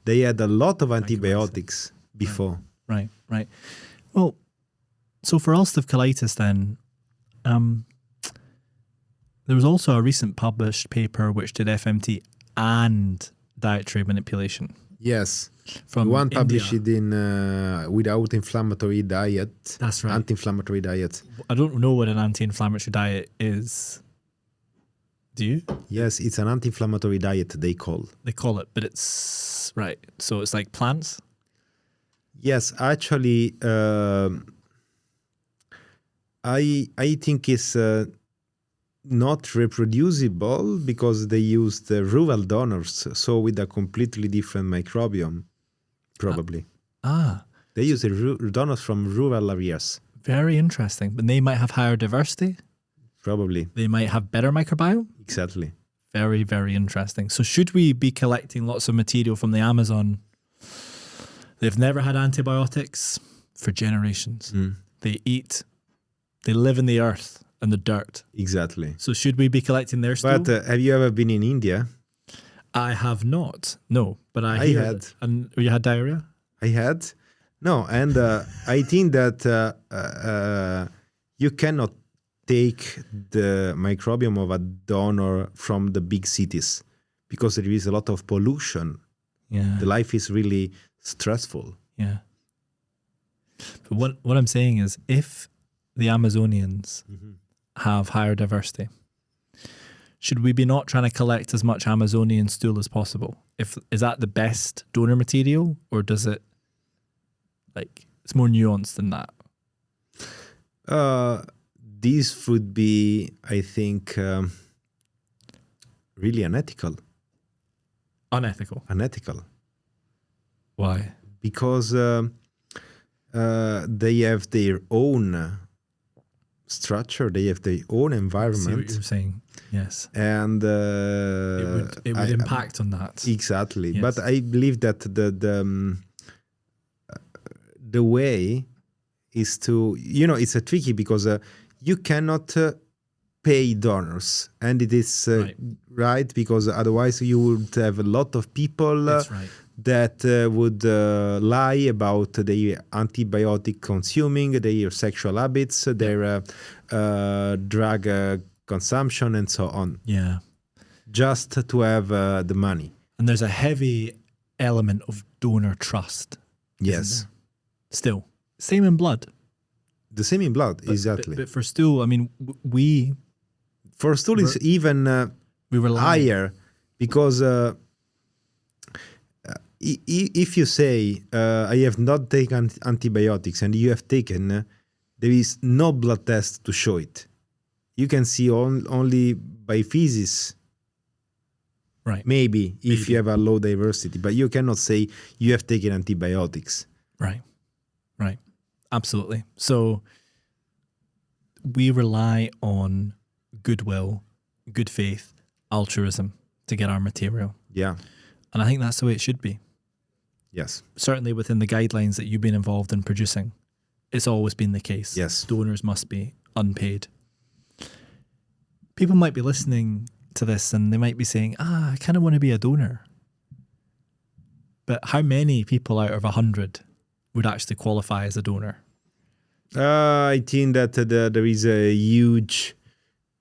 they had a lot of antibiotics before. Right. Well, so for ulcerative colitis then, there was also a recent published paper which did FMT and dietary manipulation. Yes. From one India. published it in without inflammatory diet. That's right. Anti-inflammatory diet. I don't know what an anti-inflammatory diet is. Do you? Yes, it's an anti-inflammatory diet, they call it, but it's right. So it's like plants? Yes, actually, I think it's not reproducible because they used rural donors, so with a completely different microbiome, probably. They use donors from rural areas. Very interesting. But they might have higher diversity? Probably. They might have better microbiome? Exactly. Very, very interesting. So should we be collecting lots of material from the Amazon? They've never had antibiotics for generations. They live in the earth and the dirt. Exactly. So should we be collecting their stool? But have you ever been in India? I have not. No, but I had. And you had diarrhea? I had. No, and I think that you cannot take the microbiome of a donor from the big cities because there is a lot of pollution. Yeah. The life is really stressful. Yeah. But what I'm saying is, if the Amazonians have higher diversity, should we be not trying to collect as much Amazonian stool as possible? Is that the best donor material, or does it, like, it's more nuanced than that? This would be, I think, really unethical. Unethical. Why? Because they have their own structure, they have their own environment. I see what you're saying. Yes. And it would impact on that. Exactly. Yes. But I believe that the way is to, it's a tricky because you cannot pay donors, and it is right, because otherwise you would have a lot of people that would lie about their antibiotic consuming, their sexual habits, their drug consumption, and so on. Yeah. Just to have the money. And there's a heavy element of donor trust. Yes. Still. Same in blood. The same in blood, exactly. But for stool, I mean, for stool is even higher, because if you say, I have not taken antibiotics, and you have taken, there is no blood test to show it. You can see only by feces, maybe, if you have a low diversity, but you cannot say you have taken antibiotics. Right. Absolutely. So we rely on goodwill, good faith, altruism to get our material. Yeah. And I think that's the way it should be. Yes. Certainly within the guidelines that you've been involved in producing, it's always been the case. Yes. Donors must be unpaid. People might be listening to this and they might be saying, I kind of want to be a donor. But how many people out of 100 would actually qualify as a donor? I think that there is a huge...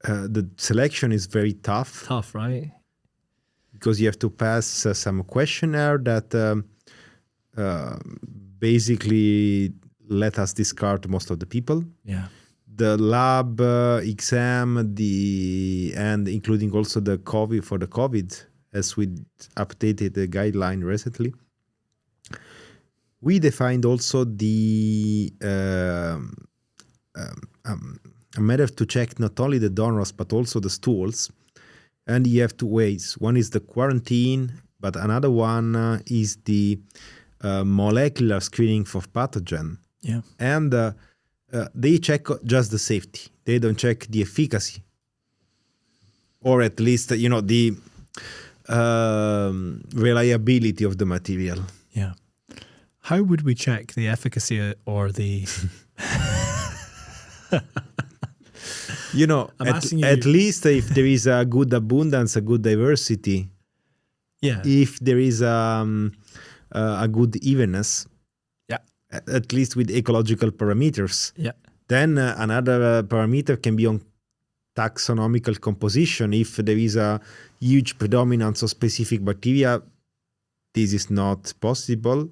the selection is very tough. Tough, right? Because you have to pass some questionnaire that basically let us discard most of the people. Yeah. the lab exam, and including also the COVID, as we updated the guideline recently. We defined also the a matter to check not only the donors but also the stools. And you have two ways. One is the quarantine, but another one is the molecular screening for pathogen. Yeah. And they check just the safety. They don't check the efficacy, or at least the reliability of the material. Yeah. How would we check the efficacy or the? At least if there is a good abundance, a good diversity. Yeah. If there is a good evenness. Yeah. At least with ecological parameters. Yeah. Then another parameter can be on taxonomical composition. If there is a huge predominance of specific bacteria, this is not possible,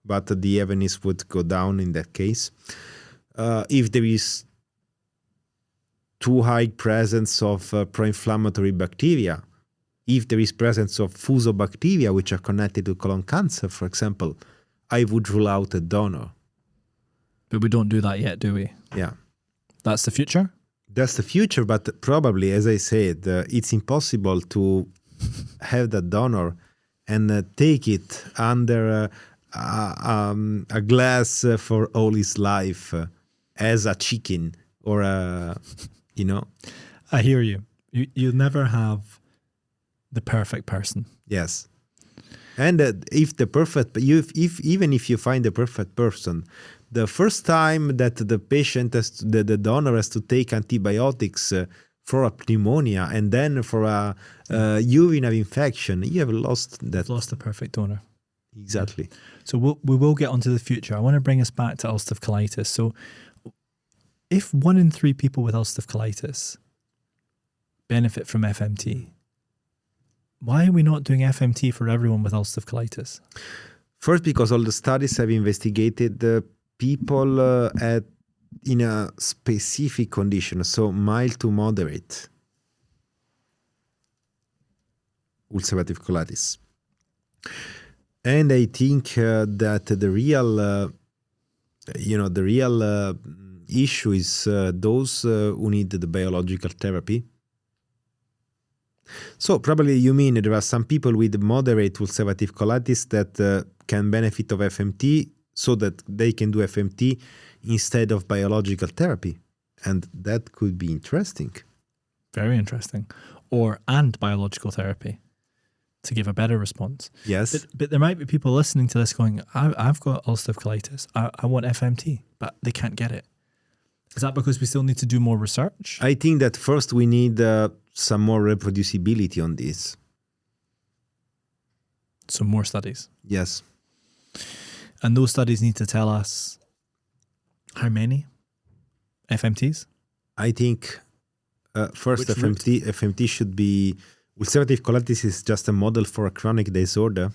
but the evenness would go down in that case. If there is too high presence of pro-inflammatory bacteria, if there is presence of fusobacteria which are connected to colon cancer, for example, I would rule out a donor. But we don't do that yet, do we? Yeah. That's the future? That's the future, but probably, as I said, it's impossible to have that donor and take it under a glass for all his life as a chicken or I hear you. You'll never have the perfect person. Yes. And even if you find the perfect person, the first time that the patient the donor has to take antibiotics for a pneumonia and then for a urinary infection, you have lost that. Lost the perfect donor. Exactly. So we will get onto the future. I want to bring us back to ulcerative colitis. So if 1 in 3 people with ulcerative colitis benefit from FMT, why are we not doing FMT for everyone with ulcerative colitis? First, because all the studies have investigated the people in a specific condition, so mild to moderate ulcerative colitis. And I think that the real issue is those who need the biological therapy. So probably you mean there are some people with moderate ulcerative colitis that can benefit of FMT so that they can do FMT instead of biological therapy. And that could be interesting. Very interesting. And biological therapy to give a better response. Yes. But there might be people listening to this going, I've got ulcerative colitis. I want FMT, but they can't get it. Is that because we still need to do more research? I think that first we need some more reproducibility on this. Some more studies. Yes. And those studies need to tell us how many FMTs? I think first FMT should be, ulcerative colitis is just a model for a chronic disorder.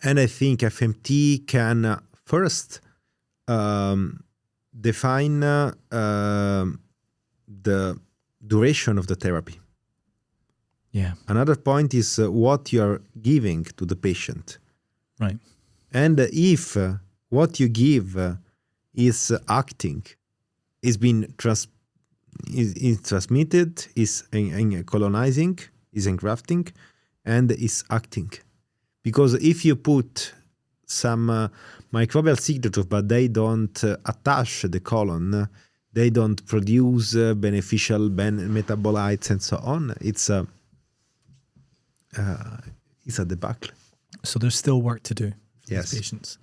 And I think FMT can first define the duration of the therapy. Yeah. Another point is what you are giving to the patient. Right. And if what you give is acting, is being is transmitted, is colonizing, is engrafting, and is acting. Because if you put some microbial signature, but they don't attach the colon, they don't produce beneficial metabolites and so on, it's a debacle. So there's still work to do for Yes. these patients.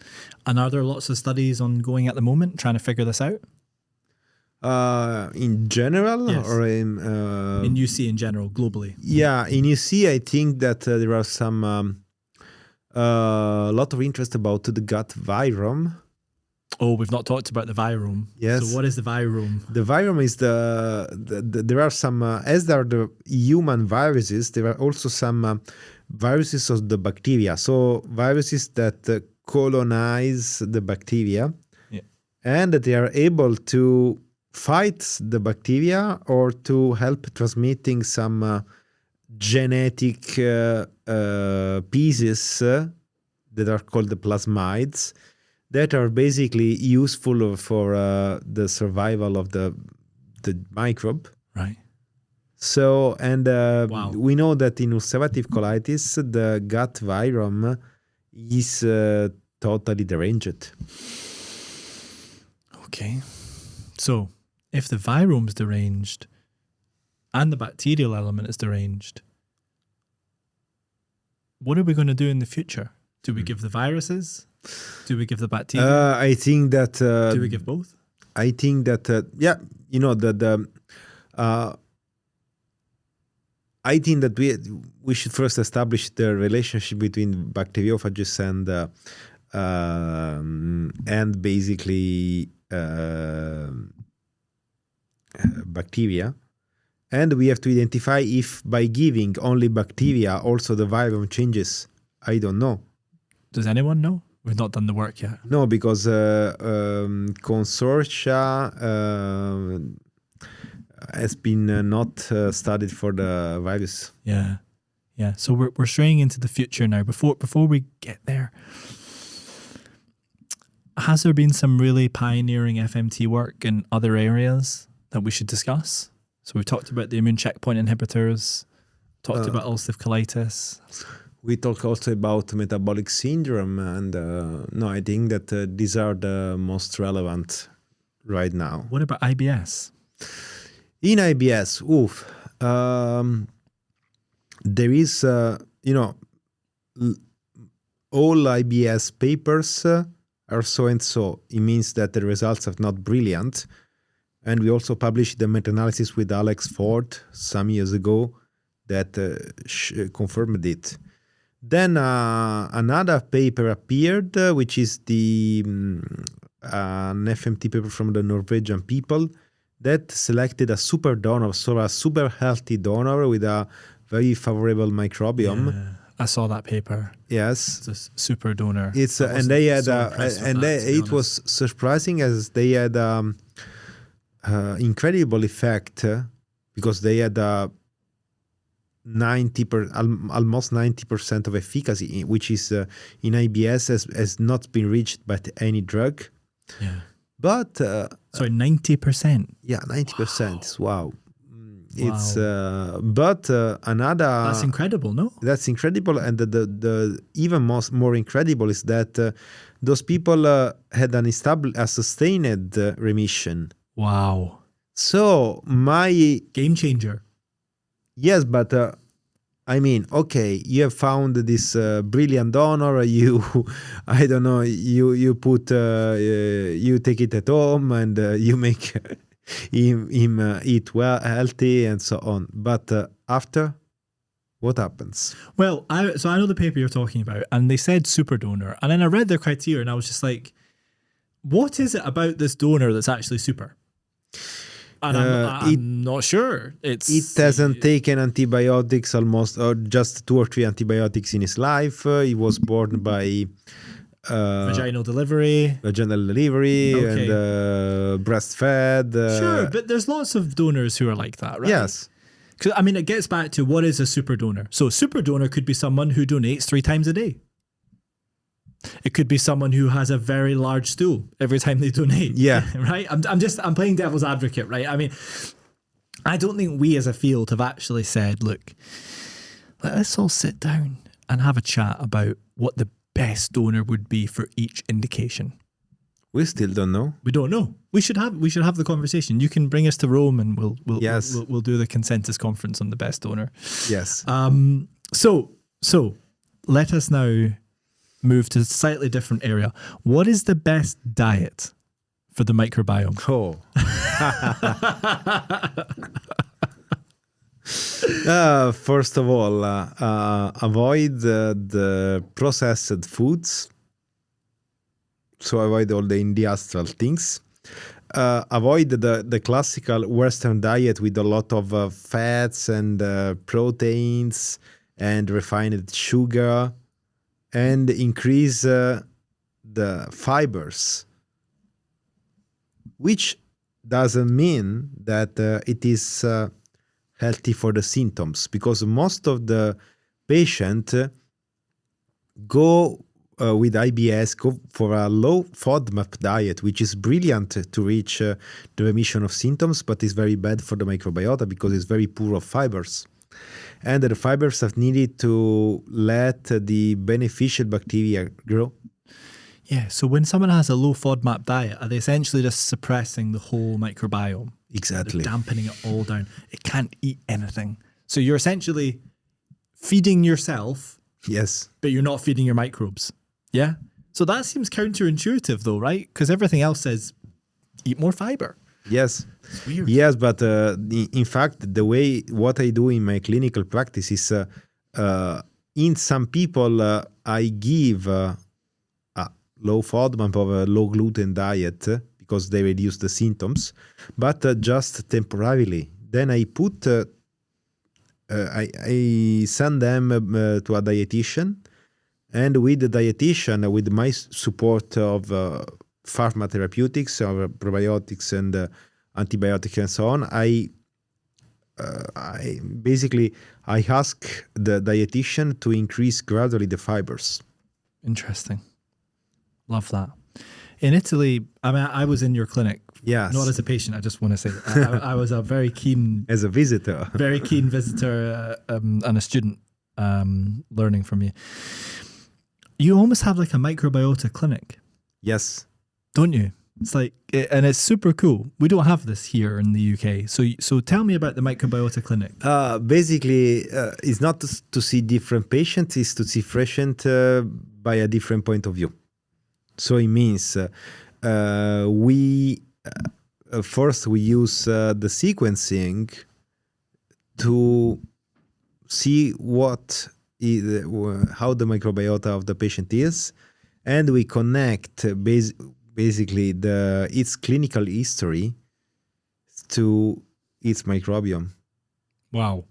And are there lots of studies ongoing at the moment trying to figure this out? In general, Yes. or In UC in general, globally? yeah, in UC, I think that there are some lot of interest about the gut virome. Oh, we've not talked about the virome. Yes. So what is the virome? The virome is there are some, as there are the human viruses, there are also some viruses of the bacteria. So viruses that colonize the bacteria, Yeah. and that they are able to fight the bacteria or to help transmitting some genetic pieces that are called the plasmids that are basically useful for the survival of the microbe. Right. So, and Wow. we know that in ulcerative colitis, the gut virome is totally deranged. Okay. So, if the virome is deranged and the bacterial element is deranged, what are we going to do in the future? Do we give the viruses? Do we give the bacteria? I think that... do we give both? I think that, I think that we should first establish the relationship between bacteriophages and basically bacteria. And we have to identify if by giving only bacteria also the virome changes. I don't know. Does anyone know? We've not done the work yet. No, because consortia has been not studied for the virus. Yeah. Yeah. So we're straying into the future now. Before we get there, has there been some really pioneering FMT work in other areas that we should discuss? So we've talked about the immune checkpoint inhibitors, talked about ulcerative colitis. We talk also about metabolic syndrome, and no, I think that these are the most relevant right now. What about IBS? In IBS, there is, all IBS papers are so and so. It means that the results are not brilliant. And we also published the meta-analysis with Alex Ford some years ago that confirmed it. Then another paper appeared, which is an FMT paper from the Norwegian people that selected a super donor, so a super healthy donor with a very favorable microbiome. Yeah, I saw that paper. Yes, It's a super donor. it's and they had it was surprising as they had incredible effect because they had almost 90% of efficacy, which is in IBS has not been reached by any drug. Yeah. But sorry, 90%. Yeah, 90%. Wow. It's Wow. another. That's incredible, no? That's incredible, and the even more incredible is that those people had a sustained remission. Wow. So my game changer. Yes, but I mean, okay, you have found this brilliant donor. I don't know. You put you take it at home and you make him eat well, healthy, and so on. But after, what happens? Well, I know the paper you're talking about, and they said super donor, and then I read their criteria, and I was just like, what is it about this donor that's actually super? And I'm not sure. It hasn't taken antibiotics almost, or just 2 or 3 antibiotics in his life. He was born by vaginal delivery, okay. And breastfed. Sure, but there's lots of donors who are like that, right? Yes. Because I mean, it gets back to what is a super donor. So a super donor could be someone who donates 3 times a day. It could be someone who has a very large stool every time they donate. Yeah. Right? I'm playing devil's advocate, right? I mean, I don't think we as a field have actually said, look, let's all sit down and have a chat about what the best donor would be for each indication. We still don't know. We don't know. We should have the conversation. You can bring us to Rome and we'll do the consensus conference on the best donor. Yes. So let us now move to a slightly different area. What is the best diet for the microbiome? Oh. First of all, avoid the processed foods. So avoid all the industrial things. Avoid the classical Western diet with a lot of fats and proteins and refined sugar, and increase the fibers, which doesn't mean that it is healthy for the symptoms, because most of the patient go with IBS, go for a low FODMAP diet, which is brilliant to reach the remission of symptoms, but is very bad for the microbiota because it's very poor of fibers. And the fibers are needed to let the beneficial bacteria grow. Yeah, so when someone has a low FODMAP diet, are they essentially just suppressing the whole microbiome? Exactly. They're dampening it all down. It can't eat anything. So you're essentially feeding yourself, Yes. but you're not feeding your microbes. Yeah? So that seems counterintuitive though, right? Because everything else says eat more fiber. Yes. It's weird. Yes, but in fact, what I do in my clinical practice is in some people I give a low FODMAP of a low gluten diet because they reduce the symptoms, but just temporarily. Then I put, I send them to a dietitian, and with the dietitian, with my support of pharma therapeutics, or probiotics and antibiotics and so on, I basically ask the dietitian to increase gradually the fibers. Interesting. Love that. In Italy, I mean, I was in your clinic. Yes. Not as a patient, I just want to say. I was a very keen... As a visitor. Very keen visitor and a student learning from you. You almost have like a microbiota clinic. Yes. Don't you? It's like, and it's super cool. We don't have this here in the UK. So tell me about the microbiota clinic. Basically, it's not to see different patients, it's to see patient by a different point of view. So it means we first we use the sequencing to see how the microbiota of the patient is, and we connect basically its clinical history to its microbiome. Wow.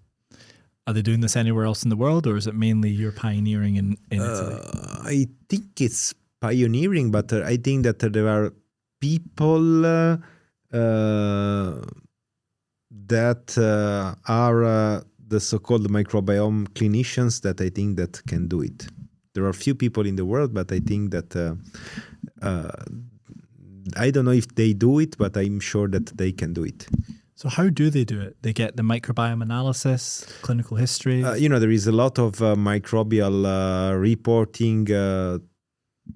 Are they doing this anywhere else in the world, or is it mainly you're pioneering in Italy? I think it's pioneering, but I think that there are people that are the so-called microbiome clinicians that I think that can do it. There are few people in the world, but I think that I don't know if they do it, but I'm sure that they can do it. So how do they do it? They get the microbiome analysis, clinical history? There is a lot of microbial reporting,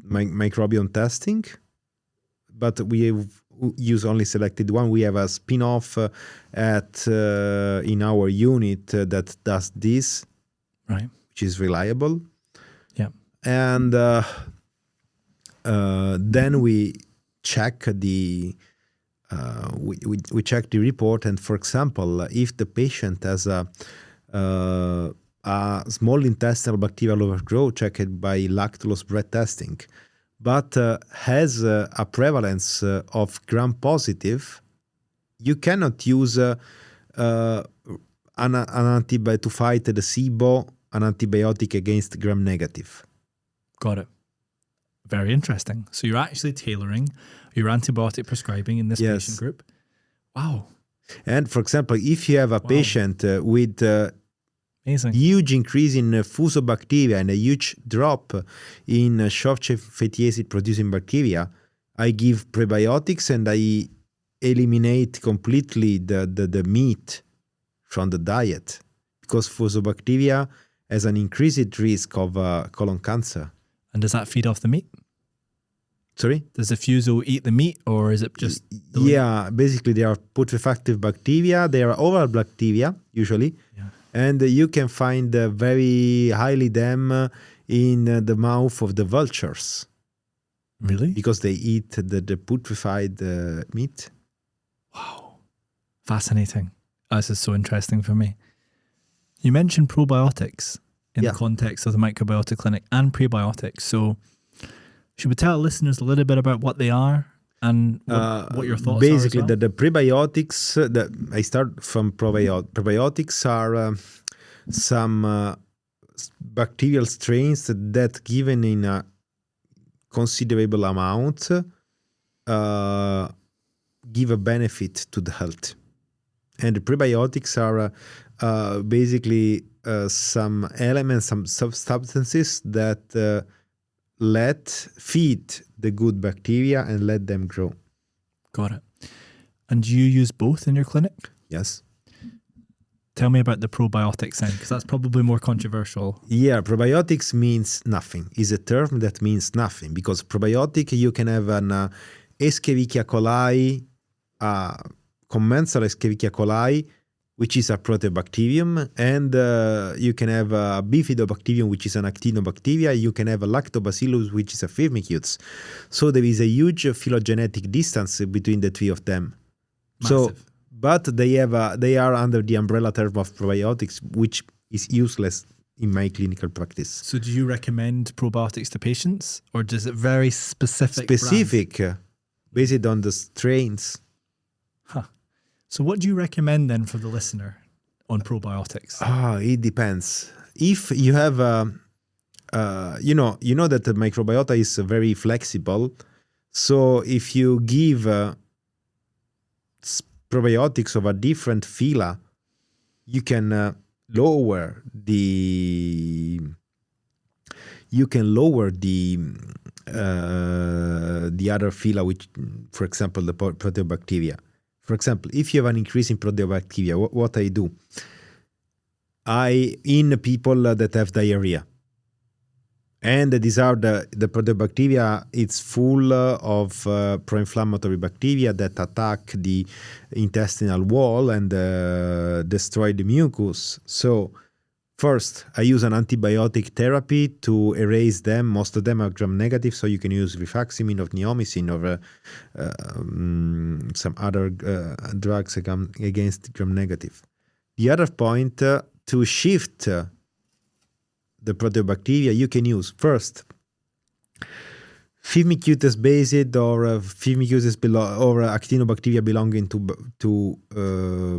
microbiome testing, but we use only selected one. We have a spin-off in our unit that does this, right? Which is reliable. Yeah. And then we check we check the report, and for example, if the patient has a small intestinal bacterial overgrowth, checked by lactulose breath testing, but has a prevalence of gram-positive, you cannot use an antibiotic to fight the SIBO, an antibiotic against gram-negative. Got it. Very interesting. So you're actually tailoring your antibiotic prescribing in this patient group. Wow. And for example, if you have a patient with amazing huge increase in fusobacteria and a huge drop in short-chain fatty acid producing bacteria, I give prebiotics and I eliminate completely the meat from the diet, because fusobacteria has an increased risk of colon cancer. And does that feed off the meat? Sorry? Does the fuso eat the meat, or is it just... basically they are putrefactive bacteria. They are oral bacteria, usually. Yeah. And you can find very highly them in the mouth of the vultures. Really? Because they eat the putrefied meat. Wow. Fascinating. This is so interesting for me. You mentioned probiotics in the context of the microbiota clinic, and prebiotics. So should we tell listeners a little bit about what they are and what your thoughts basically, are? Basically, the prebiotics, I start from probiotics. Probiotics are some bacterial strains that given in a considerable amount give a benefit to the health. And the prebiotics are basically some elements, some substances that feed the good bacteria and let them grow. Got it. And do you use both in your clinic? Yes. Tell me about the probiotics then, because that's probably more controversial. Yeah, probiotics means nothing. It's a term that means nothing, because probiotic, you can have an Escherichia coli, commensal Escherichia coli, which is a proteobacterium, and you can have a bifidobacterium, which is an actinobacteria. You can have a lactobacillus, which is a firmicutes. So there is a huge phylogenetic distance between the three of them. Massive. So, but they are under the umbrella term of probiotics, which is useless in my clinical practice. So do you recommend probiotics to patients, or does it very specific? Based on the strains. Huh. So what do you recommend then for the listener on probiotics? It depends. If you have, you know that the microbiota is very flexible. So if you give probiotics of a different phyla, you can lower the other phyla, which, for example, the proteobacteria. For example, if you have an increase in proteobacteria, what I do? In people that have diarrhea, and these are the proteobacteria, it's full of pro-inflammatory bacteria that attack the intestinal wall and destroy the mucus. So first, I use an antibiotic therapy to erase them. Most of them are gram-negative, so you can use rifaximin or neomycin or some other drugs against gram-negative. The other point, to shift the proteobacteria, you can use first firmicutes based or firmicutes or actinobacteria belonging to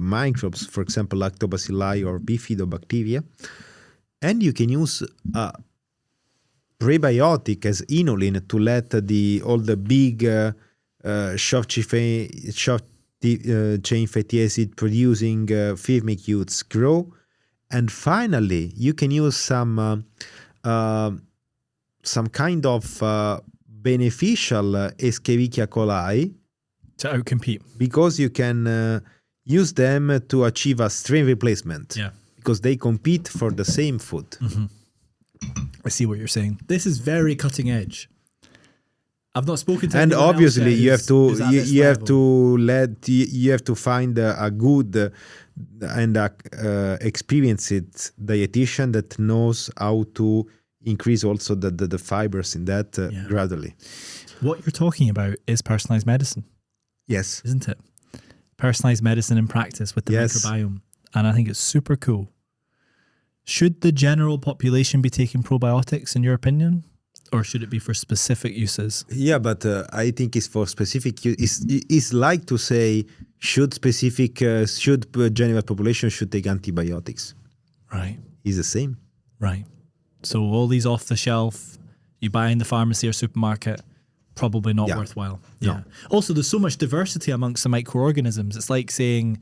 microbes, for example, lactobacilli or bifidobacteria. And you can use a prebiotic as inulin to let all the big short chain fatty acid producing firmicutes grow. And finally, you can use some kind of beneficial Escherichia coli to outcompete, because you can use them to achieve a strain replacement. Yeah, because they compete for the same food. Mm-hmm. I see what you're saying. This is very cutting edge. I've not spoken to and anyone obviously else you have to find a good and experienced dietitian that knows how to increase also the fibers in that gradually. What you're talking about is personalized medicine. Yes. Isn't it? Personalized medicine in practice with the microbiome. And I think it's super cool. Should the general population be taking probiotics, in your opinion? Or should it be for specific uses? Yeah, but I think it's for specific use. It's like to say, should general population should take antibiotics? Right. It's the same. Right. So all these off the shelf, you buy in the pharmacy or supermarket, probably not worthwhile. No. Yeah. Also, there's so much diversity amongst the microorganisms. It's like saying,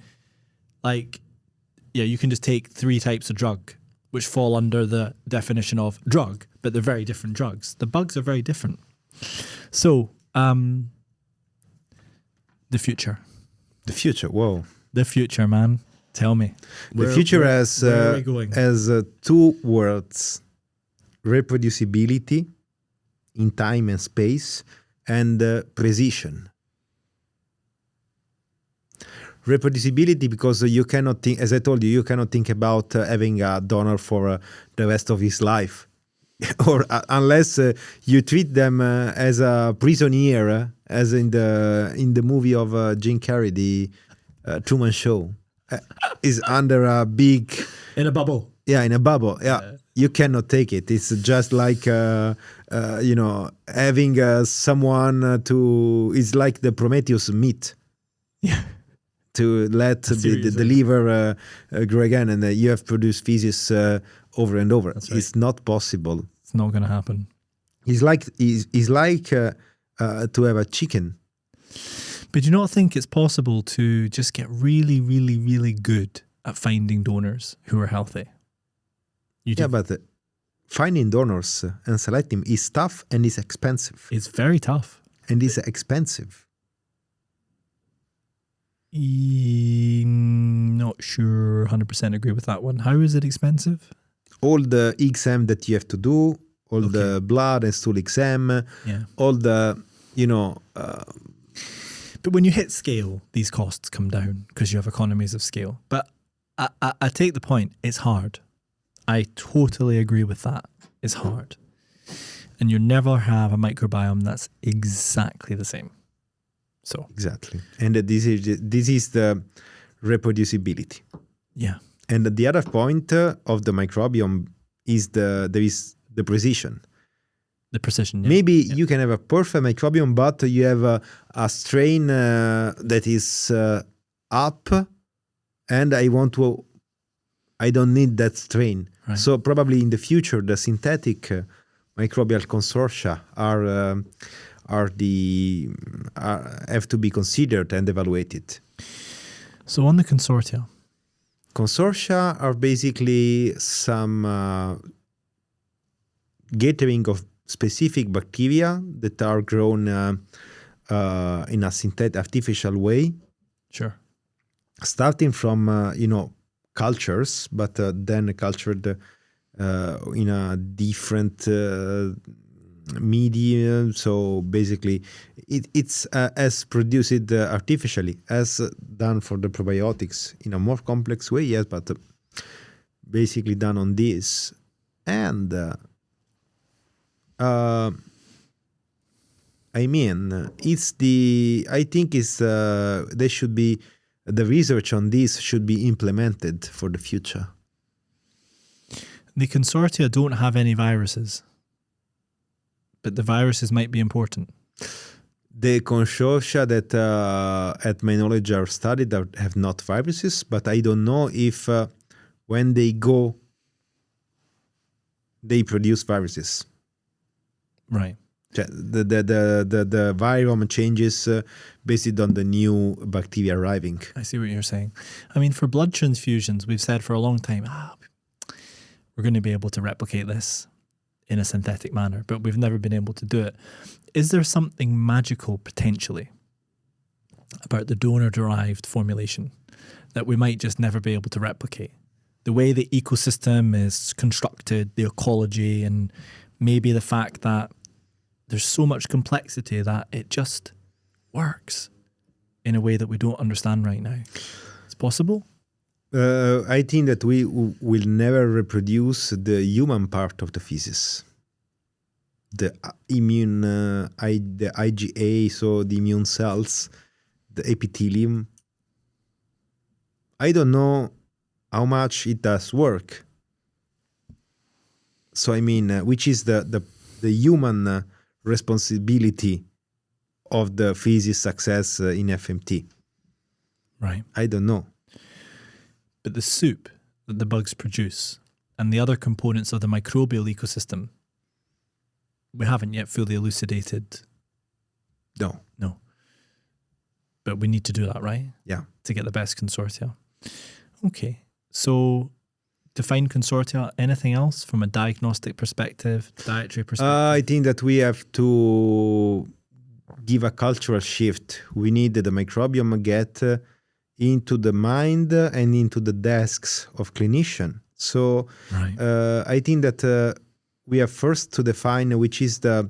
you can just take 3 types of drug, which fall under the definition of drug, but they're very different drugs. The bugs are very different. So, the future. The future, whoa. The future, man. Tell me. The future has 2 words: reproducibility in time and space, and precision. Reproducibility, because you cannot think, as I told you cannot think about having a donor for the rest of his life, or unless you treat them as a prisoner, as in the movie of Jim Carrey, the Truman Show, is under a big in a bubble. Yeah, in a bubble. Yeah, you cannot take it. It's just like having someone to. It's like the Prometheus myth. Yeah. To let the liver grow again, and you have produced feces over and over. Right. It's not possible. It's not going to happen. It's like to have a chicken. But do you not think it's possible to just get really, really, really good at finding donors who are healthy? You do? Yeah, but finding donors and selecting is tough and is expensive. It's very tough. And is expensive. Not sure 100% agree with that one. How is it expensive? All the exam that you have to do, all the blood and stool exam, all the, But when you hit scale, these costs come down because you have economies of scale. But I take the point. It's hard. I totally agree with that. It's hard. And you never have a microbiome that's exactly the same. So exactly. And this is the reproducibility. Yeah. And the other point of the microbiome is there is the precision. The precision. Yeah. Maybe you can have a perfect microbiome, but you have a strain that is up, and I don't need that strain. Right. So probably in the future, the synthetic microbial consortia have to be considered and evaluated. So on the consortia are basically some gathering of specific bacteria that are grown in a synthetic artificial way. Sure. Starting from cultures, but then cultured in a different medium. So basically, it's as produced artificially as done for the probiotics in a more complex way. Yes, but basically done on this, and I think there should be. The research on this should be implemented for the future. The consortia don't have any viruses, but the viruses might be important. The consortia that, at my knowledge, are studied have not viruses, but I don't know if when they go, they produce viruses. Right. The virome changes based on the new bacteria arriving. I see what you're saying. I mean, for blood transfusions, we've said for a long time, we're going to be able to replicate this in a synthetic manner, but we've never been able to do it. Is there something magical potentially about the donor-derived formulation that we might just never be able to replicate? The way the ecosystem is constructed, the ecology, and maybe the fact that there's so much complexity that it just works in a way that we don't understand right now. It's possible? I think that we will never reproduce the human part of the feces. The immune, the IgA, so the immune cells, the epithelium. I don't know how much it does work. So which is the human responsibility of the feces success in FMT? Right. I don't know. But the soup that the bugs produce and the other components of the microbial ecosystem, we haven't yet fully elucidated. No. But we need to do that, right? Yeah. To get the best consortia. Okay. So define consortia. Anything else from a diagnostic perspective, dietary perspective? I think that we have to give a cultural shift. We need the microbiome get into the mind and into the desks of clinicians. So right. I think that we have first to define which is the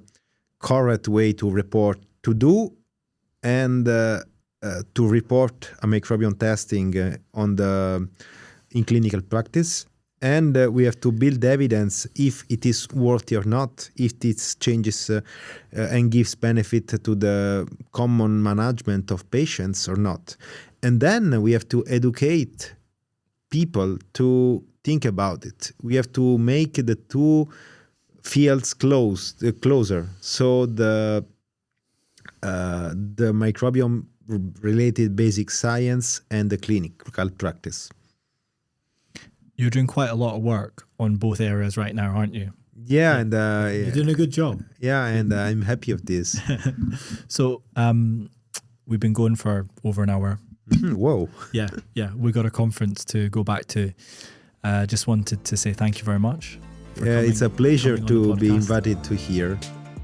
correct way to report, to do, and to report a microbiome testing in clinical practice. And we have to build evidence if it is worthy or not, if it changes and gives benefit to the common management of patients or not. And then we have to educate people to think about it. We have to make the two fields closer. So the microbiome related basic science and the clinical practice. You're doing quite a lot of work on both areas right now, aren't you? Yeah, and you're doing a good job. Yeah, and I'm happy of this. So We've been going for over an hour. Whoa. Yeah. We got a conference to go back to. Just wanted to say thank you very much. It's a pleasure to be podcast. invited to here.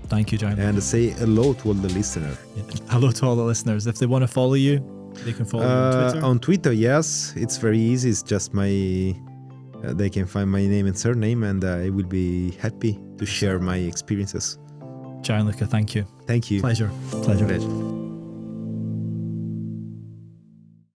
Thank you, Gianluca. And say hello to all the listeners. Yeah. Hello to all the listeners. If they want to follow you, they can follow you on Twitter. On Twitter, yes. It's very easy. It's just they can find my name and surname, and I will be happy to share my experiences. Gianluca, thank you. Thank you. Pleasure. Pleasure.